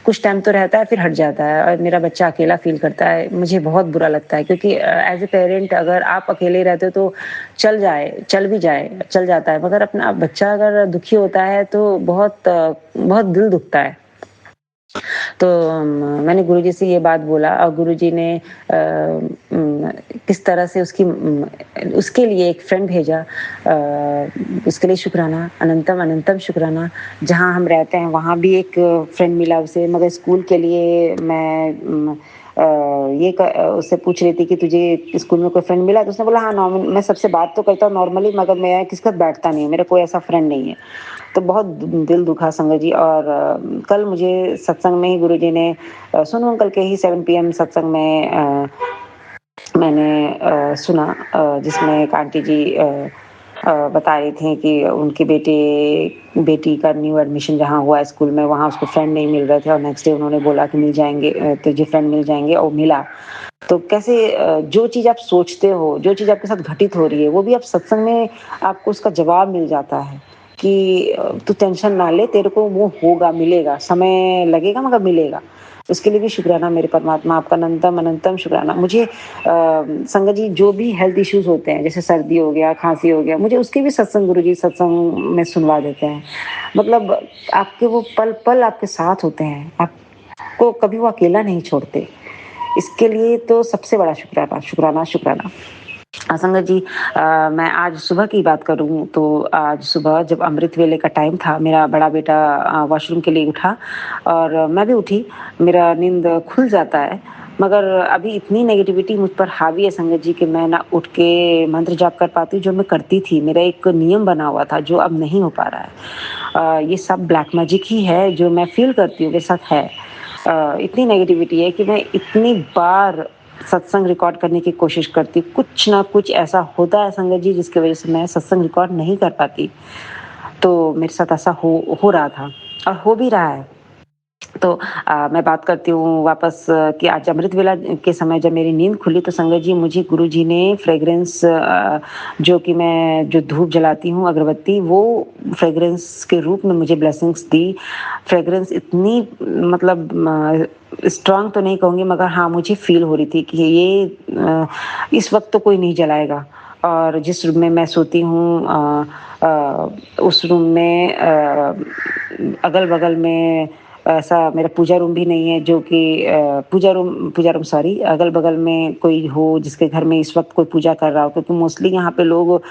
कुछ टाइम तो रहता है फिर हट जाता है और मेरा बच्चा अकेला फील करता है। मुझे बहुत बुरा लगता है क्योंकि एज ए पेरेंट अगर आप अकेले रहते हो तो चल जाता है, मगर अपना बच्चा अगर दुखी होता है तो बहुत दिल दुखता है। तो मैंने गुरुजी से ये बात बोला और गुरुजी ने किस तरह से उसके लिए एक फ्रेंड भेजा, उसके लिए शुक्राना, अनंतम अनंतम शुक्राना। जहाँ हम रहते हैं वहाँ भी एक फ्रेंड मिला उसे, मगर स्कूल के लिए मैं उससे पूछ रही थी कि तुझे स्कूल में कोई फ्रेंड मिला, तो उसने बोला हाँ नॉर्मल, मैं सबसे बात तो करता हूँ नॉर्मली, मगर मैं किसी के साथ बैठता नहीं हूँ, मेरा कोई ऐसा फ्रेंड नहीं है। तो बहुत दिल दुखा संगत जी। और कल मुझे सत्संग में ही गुरुजी ने सोनू अंकल के ही 7 PM सत्संग में मैंने सुना, जिसमें एक आंटी जी बता रही थी कि उनके बेटी का न्यू एडमिशन जहाँ हुआ स्कूल में, वहाँ उसको फ्रेंड नहीं मिल रहे थे और नेक्स्ट डे उन्होंने बोला कि मिल जाएंगे, तुझे फ्रेंड मिल जाएंगे, और मिला। तो कैसे जो चीज़ आप सोचते हो, जो चीज़ आपके साथ घटित हो रही है, वो भी आप सत्संग में आपको उसका जवाब मिल जाता है कि तू टेंशन ना ले, तेरे को वो होगा, मिलेगा, समय लगेगा मगर मिलेगा। उसके लिए भी शुक्राना मेरे परमात्मा, आपका अनंतम अनंतम शुक्राना। मुझे संगत जी जो भी हेल्थ इश्यूज होते हैं, जैसे सर्दी हो गया, खांसी हो गया, मुझे उसके भी सत्संग गुरुजी सत्संग में सुनवा देते हैं। मतलब आपके वो पल पल आपके साथ होते हैं, आपको कभी वो अकेला नहीं छोड़ते। इसके लिए तो सबसे बड़ा शुक्राना शुक्राना शुक्राना। संगत जी, मैं आज सुबह की बात करूं तो आज सुबह जब अमृत वेले का टाइम था, मेरा बड़ा बेटा वॉशरूम के लिए उठा और मैं भी उठी। मेरा नींद खुल जाता है, मगर अभी इतनी नेगेटिविटी मुझ पर हावी है संगत जी कि मैं ना उठ के मंत्र जाप कर पाती हूँ जो मैं करती थी। मेरा एक नियम बना हुआ था जो अब नहीं हो पा रहा है। ये सब ब्लैक मैजिक ही है जो मैं फील करती हूँ, मेरे साथ है। इतनी नेगेटिविटी है कि मैं इतनी बार सत्संग रिकॉर्ड करने की कोशिश करती, कुछ ना कुछ ऐसा होता है संगत जी जिसकी वजह से मैं सत्संग रिकॉर्ड नहीं कर पाती। तो मेरे साथ ऐसा हो रहा था और हो भी रहा है। तो मैं बात करती हूँ वापस कि आज अमृत वेला के समय जब मेरी नींद खुली तो संगत जी मुझे गुरुजी ने फ्रेग्रेंस, जो कि मैं जो धूप जलाती हूँ अगरबत्ती, वो फ्रेग्रेंस के रूप में मुझे ब्लेसिंग्स दी। फ्रेग्रेंस इतनी मतलब स्ट्रांग तो नहीं कहूँगी, मगर हाँ मुझे फील हो रही थी कि ये इस वक्त तो कोई नहीं जलाएगा। और जिस रूम में मैं सोती हूँ उस रूम में अगल बगल में ऐसा मेरा पूजा रूम भी नहीं है, जो कि पूजा रूम सॉरी, अगल बगल में कोई हो जिसके घर में इस वक्त कोई पूजा कर रहा हो, क्योंकि मोस्टली यहाँ पे लोग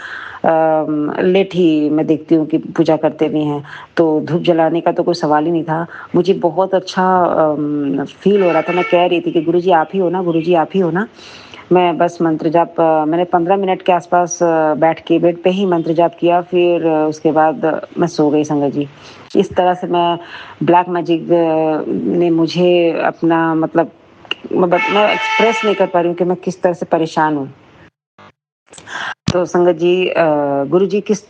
लेट ही मैं देखती हूँ कि पूजा करते भी हैं। तो धूप जलाने का तो कोई सवाल ही नहीं था। मुझे बहुत अच्छा फील हो रहा था। मैं कह रही थी कि गुरुजी आप ही हो ना, गुरुजी आप ही हो ना। मैं बस मंत्र जाप मैंने 15 मिनट के आसपास बैठ के बेड पे ही मंत्र जाप किया, फिर उसके बाद मैं सो गई संगत जी। इस तरह से मैं ब्लैक मैजिक ने मुझे अपना मतलब मैं एक्सप्रेस नहीं कर पा रही हूँ कि मैं किस तरह से परेशान हूँ। तो संगत जी, गुरुजी किस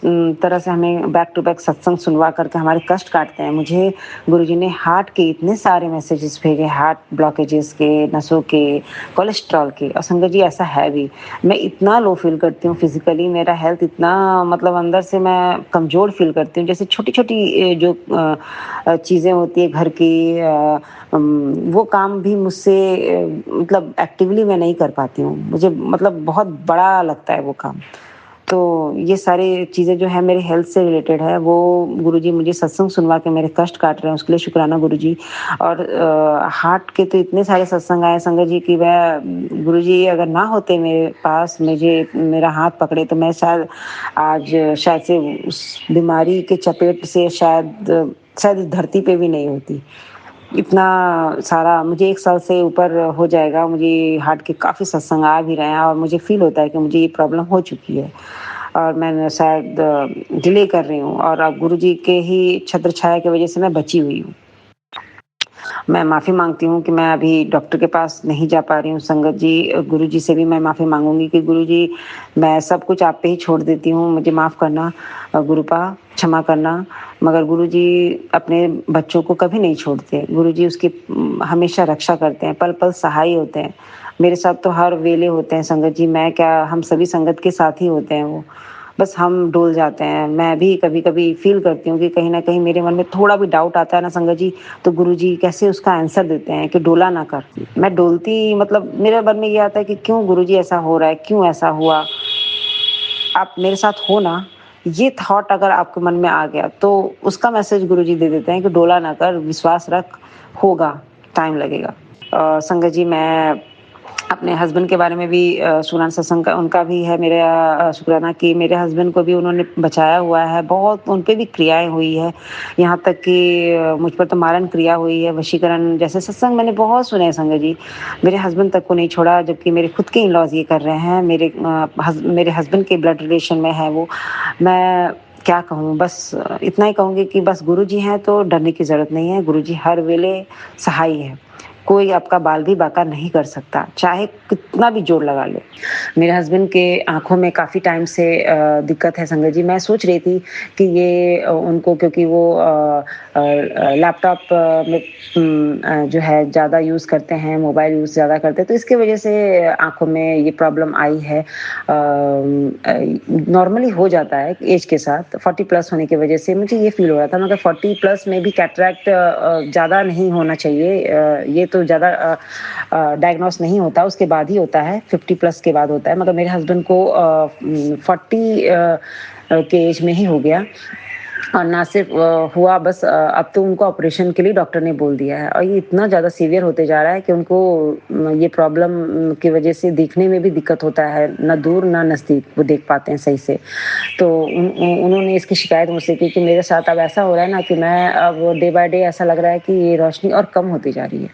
तरह से हमें बैक टू बैक सत्संग सुनवा करके हमारे कष्ट काटते हैं। मुझे गुरुजी ने हार्ट के इतने सारे मैसेजेस भेजे, हार्ट ब्लॉकेजेस के, नसों के, कोलेस्ट्रॉल के। और संगत जी ऐसा है भी, मैं इतना लो फील करती हूँ फिजिकली, मेरा हेल्थ इतना मतलब अंदर से मैं कमज़ोर फील करती हूँ। जैसे छोटी-छोटी जो चीज़ें होती है घर की, वो काम भी मुझसे मतलब एक्टिवली मैं नहीं कर पाती हूँ। मुझे मतलब बहुत बड़ा लगता है वो काम। तो ये सारी चीज़ें जो है मेरे हेल्थ से रिलेटेड है, वो गुरुजी मुझे सत्संग सुनवा के मेरे कष्ट काट रहे हैं, उसके लिए शुक्राना गुरुजी। और हार्ट के तो इतने सारे सत्संग आए संगत जी कि मैं गुरुजी अगर ना होते मेरे पास, मुझे मेरा हाथ पकड़े, तो मैं आज शायद से उस बीमारी के चपेट से शायद इस धरती पे भी नहीं होती। इतना सारा मुझे 1 साल से ऊपर हो जाएगा, मुझे हार्ट के काफ़ी सत्संग आ भी रहे हैं और मुझे फ़ील होता है कि मुझे ये प्रॉब्लम हो चुकी है और मैं शायद डिले कर रही हूँ और अब गुरुजी के ही छत्र छाया की वज़ह से मैं बची हुई हूँ। मैं माफ़ी माँगती हूँ कि मैं अभी डॉक्टर के पास नहीं जा पा रही हूँ संगत जी। गुरुजी से भी मैं माफ़ी माँगूँगी कि गुरुजी, मैं सब कुछ आप पे ही छोड़ देती हूँ, मुझे माफ़ करना, गुरुपा क्षमा करना। मगर गुरुजी अपने बच्चों को कभी नहीं छोड़ते। गुरुजी उसकी हमेशा रक्षा करते हैं, पल-पल सहाय होते हैं। मेरे साथ तो हर वेले होते हैं संगत जी, मैं क्या, हम सभी संगत के साथ ही होते हैं वो। बस हम डोल जाते हैं। मैं भी कभी-कभी फ़ील करती हूँ कि कहीं न कहीं मेरे मन में थोड़ा भी डाउट आता है ना संगत जी, तो गुरुजी कैसे उसका आंसर देते हैं कि डोला ना कर। मैं डोलती मतलब मेरे मन में ये आता है कि क्यों गुरुजी ऐसा हो रहा है? क्यों ऐसा हुआ? आप मेरे साथ हो ना? ये थॉट अगर आपके मन में आ गया, तो उसका मैसेज गुरुजी दे देते हैं कि डोला ना कर, विश्वास रख, होगा, टाइम लगेगा। संगत जी, मैं अपने हस्बैंड के बारे में भी सुनान सत्संग का उनका भी है मेरा शुक्राना कि मेरे हस्बैंड को भी उन्होंने बचाया हुआ है। बहुत उन पे भी क्रियाएँ हुई है, यहाँ तक कि मुझ पर तो मारण क्रिया हुई है, वशीकरण जैसे सत्संग मैंने बहुत सुने हैं संगत जी। मेरे हस्बैंड तक को नहीं छोड़ा, जबकि मेरे खुद के इन-लॉज़ ये कर रहे हैं। मेरे हस्बैंड के ब्लड रिलेशन में है वो। मैं क्या कहूँ, बस इतना ही कहूँगी कि बस गुरुजी हैं तो डरने की ज़रूरत नहीं है। गुरुजी हर वेले सहाय है। कोई आपका बाल भी बांका नहीं कर सकता, चाहे कितना भी जोर लगा ले। मेरे हस्बैंड के आँखों में काफ़ी टाइम से दिक्कत है संगत जी। मैं सोच रही थी कि ये उनको, क्योंकि वो लैपटॉप में जो है ज़्यादा यूज़ करते हैं, मोबाइल यूज़ ज़्यादा करते हैं, तो इसकी वजह से आँखों में ये प्रॉब्लम आई है। नॉर्मली हो जाता है एज के साथ, 40 प्लस होने की वजह से मुझे ये फ़ील हो रहा था, मगर 40 प्लस में भी कैटरैक्ट ज़्यादा नहीं होना चाहिए। ये तो ज़्यादा डायग्नोस नहीं होता, उसके बाद ही होता है, 50 प्लस के बाद होता है। मगर मेरे हस्बैंड को 40 के एज में ही हो गया। और ना सिर्फ हुआ बस, अब तो उनको ऑपरेशन के लिए डॉक्टर ने बोल दिया है और ये इतना ज़्यादा सीवियर होते जा रहा है कि उनको ये प्रॉब्लम की वजह से देखने में भी दिक्कत होता है, ना दूर ना नज़दीक वो देख पाते हैं सही से। तो उन्होंने इसकी शिकायत मुझसे की कि मेरे साथ अब ऐसा हो रहा है ना कि मैं अब डे बाय डे ऐसा लग रहा है कि ये रोशनी और कम होती जा रही है।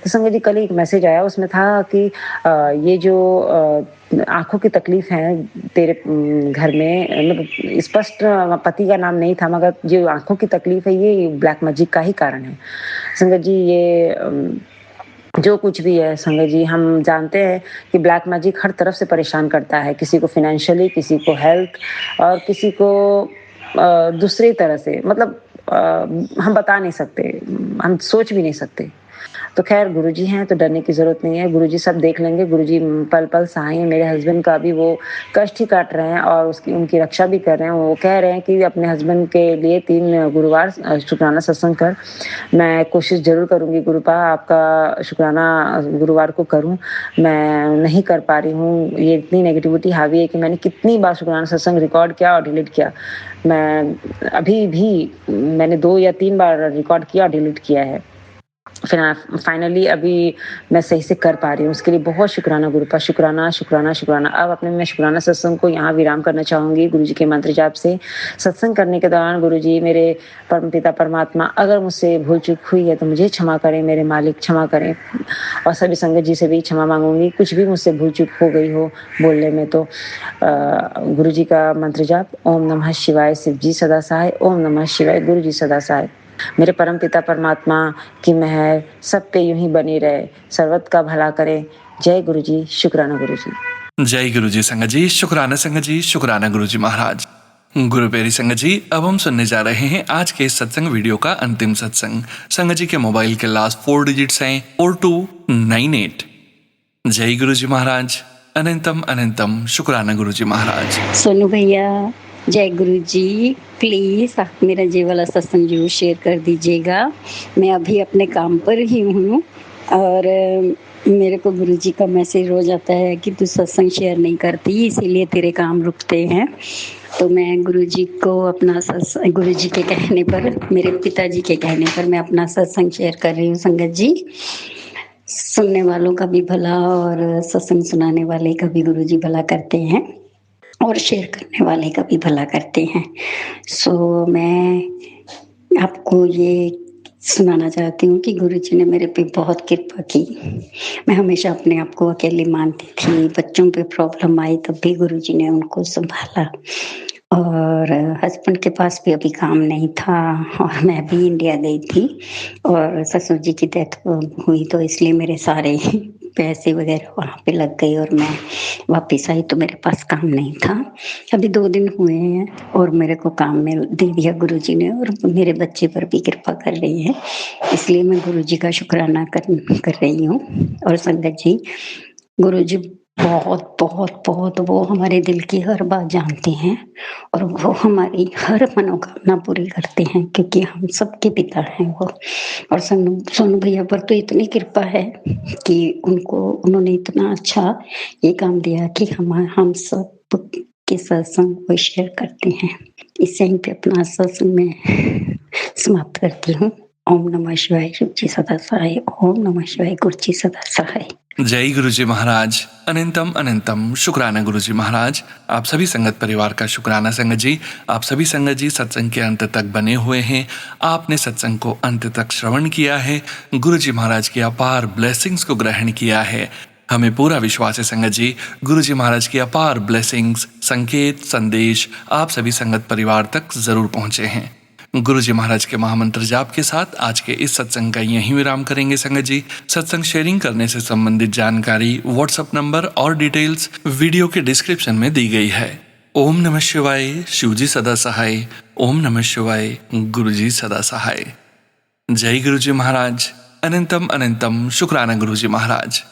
तो संगत जी, कल एक मैसेज आया, उसमें था कि ये जो आँखों की तकलीफ है तेरे घर में, मतलब स्पष्ट पति का नाम नहीं था, मगर जो आँखों की तकलीफ है ये ब्लैक मैजिक का ही कारण है। संगत जी, ये जो कुछ भी है संगत जी, हम जानते हैं कि ब्लैक मैजिक हर तरफ से परेशान करता है, किसी को फाइनेंशियली, किसी को हेल्थ और किसी को दूसरी तरह से, मतलब हम बता नहीं सकते, हम सोच भी नहीं सकते। तो खैर गुरुजी हैं तो डरने की ज़रूरत नहीं है, गुरुजी सब देख लेंगे। गुरुजी पल-पल सहाय हैं। मेरे हस्बैंड का भी वो कष्ट ही काट रहे हैं और उनकी रक्षा भी कर रहे हैं। वो कह रहे हैं कि अपने हस्बैंड के लिए 3 गुरुवार शुक्राना सत्संग कर। मैं कोशिश ज़रूर करूँगी गुरुपा, आपका शुक्राना गुरुवार को करूँ। मैं नहीं कर पा रही हूँ, ये इतनी नेगेटिविटी हावी है कि मैंने कितनी बार शुक्राना सत्संग रिकॉर्ड किया और डिलीट किया। मैं अभी भी मैंने 2 या 3 बार रिकॉर्ड किया और डिलीट किया है। फिर फाइनली अभी मैं सही से कर पा रही हूँ, उसके लिए बहुत शुक्राना गुरुपा, शुक्राना शुक्राना शुक्राना। अब अपने मैं शुक्राना सत्संग को यहाँ विराम करना चाहूँगी गुरुजी के मंत्र जाप से। सत्संग करने के दौरान गुरुजी, मेरे परमपिता परमात्मा, अगर मुझसे भूल चूक हुई है तो मुझे क्षमा करें, मेरे मालिक क्षमा करें। और सभी संगत जी से भी क्षमा मांगूंगी, कुछ भी मुझसे भूल चूक हो गई हो बोलने में तो। गुरुजी का मंत्र जाप, ओम नमः शिवाय, शिव जी सदा सहाय, ओम नमः शिवाय, गुरु जी सदा सहाय। मेरे परम पिता परमात्मा की मेहर सब पे यूं ही बनी रहे, सर्वत का भला करे। जय गुरु जी, शुक्राना गुरु जी। जय गुरु जी संगत जी, शुक्राना संगत जी, शुक्राना गुरु जी महाराज। गुरु प्यारी संगत जी, अब हम सुनने जा रहे हैं आज के इस सत्संग वीडियो का अंतिम सत्संग। संगत जी के मोबाइल के लास्ट 4 डिजिट्स हैं 4298। जय गुरु जी महाराज, अनंतम अनंतम शुक्राना गुरु जी महाराज। सोनू भैया, जय गुरु जी। प्लीज़ आप मेरा ये वाला सत्संग जरूर शेयर कर दीजिएगा। मैं अभी अपने काम पर ही हूँ और मेरे को गुरु जी का मैसेज रोज आता है कि तू सत्संग शेयर नहीं करती, इसीलिए तेरे काम रुकते हैं। तो मैं गुरु जी को अपना सत्संग, गुरु जी के कहने पर, मेरे पिताजी के कहने पर मैं अपना सत्संग शेयर कर रही हूँ संगत जी। सुनने वालों का भी भला और सत्संग सुनाने वाले का भी गुरु जी भला करते हैं और शेयर करने वाले का भी भला करते हैं। सो मैं आपको ये सुनाना चाहती हूँ कि गुरु जी ने मेरे पे बहुत कृपा की। मैं हमेशा अपने आप को अकेली मानती थी, बच्चों पे प्रॉब्लम आई तब भी गुरु जी ने उनको संभाला और हस्बैंड के पास भी अभी काम नहीं था और मैं भी इंडिया गई थी और ससुर जी की डेथ हुई तो इसलिए मेरे सारे पैसे वगैरह वहाँ पे लग गए और मैं वापस आई तो मेरे पास काम नहीं था। अभी 2 दिन हुए हैं और मेरे को काम में दे दिया गुरु जी ने और मेरे बच्चे पर भी कृपा कर रही है, इसलिए मैं गुरु जी का शुक्राना कर रही हूँ। और संगत जी, गुरु जी बहुत बहुत बहुत वो हमारे दिल की हर बात जानते हैं और वो हमारी हर मनोकामना पूरी करते हैं क्योंकि हम सबके पिता हैं वो। और सोनू भैया पर तो इतनी कृपा है कि उन्होंने इतना अच्छा ये काम दिया कि हम सब के सत्संग को शेयर करते हैं। इस टाइम पे अपना सत्संग में समाप्त करती हूँ। ओम नमः शिवाय, शिव जी सदा सहाय। ओम नमः शिवाय, गुरु जी सदा सहाय। जय गुरु जी महाराज, अनंतम अनंतम शुक्राना गुरु जी महाराज। आप सभी संगत परिवार का शुक्राना संगत जी। आप सभी संगत जी सत्संग के अंत तक बने हुए हैं, आपने सत्संग को अंत तक श्रवण किया है, गुरु जी महाराज की अपार ब्लेसिंग्स को ग्रहण किया है। हमें पूरा विश्वास है संगत जी, गुरु जी महाराज की अपार ब्लेसिंग्स, संकेत, संदेश आप सभी संगत परिवार तक जरूर पहुंचे हैं। गुरु जी महाराज के महामंत्र जाप के साथ आज के इस सत्संग का यहीं विराम करेंगे संगत जी। सत्संग शेयरिंग करने से संबंधित जानकारी, व्हाट्सएप नंबर और डिटेल्स वीडियो के डिस्क्रिप्शन में दी गई है। ओम नमः शिवाय, शिव जी सदा सहाय। ओम नमः शिवाय, गुरु जी सदा सहाय। जय गुरु जी महाराज, अनंतम अनंतम शुक्राना गुरु जी महाराज।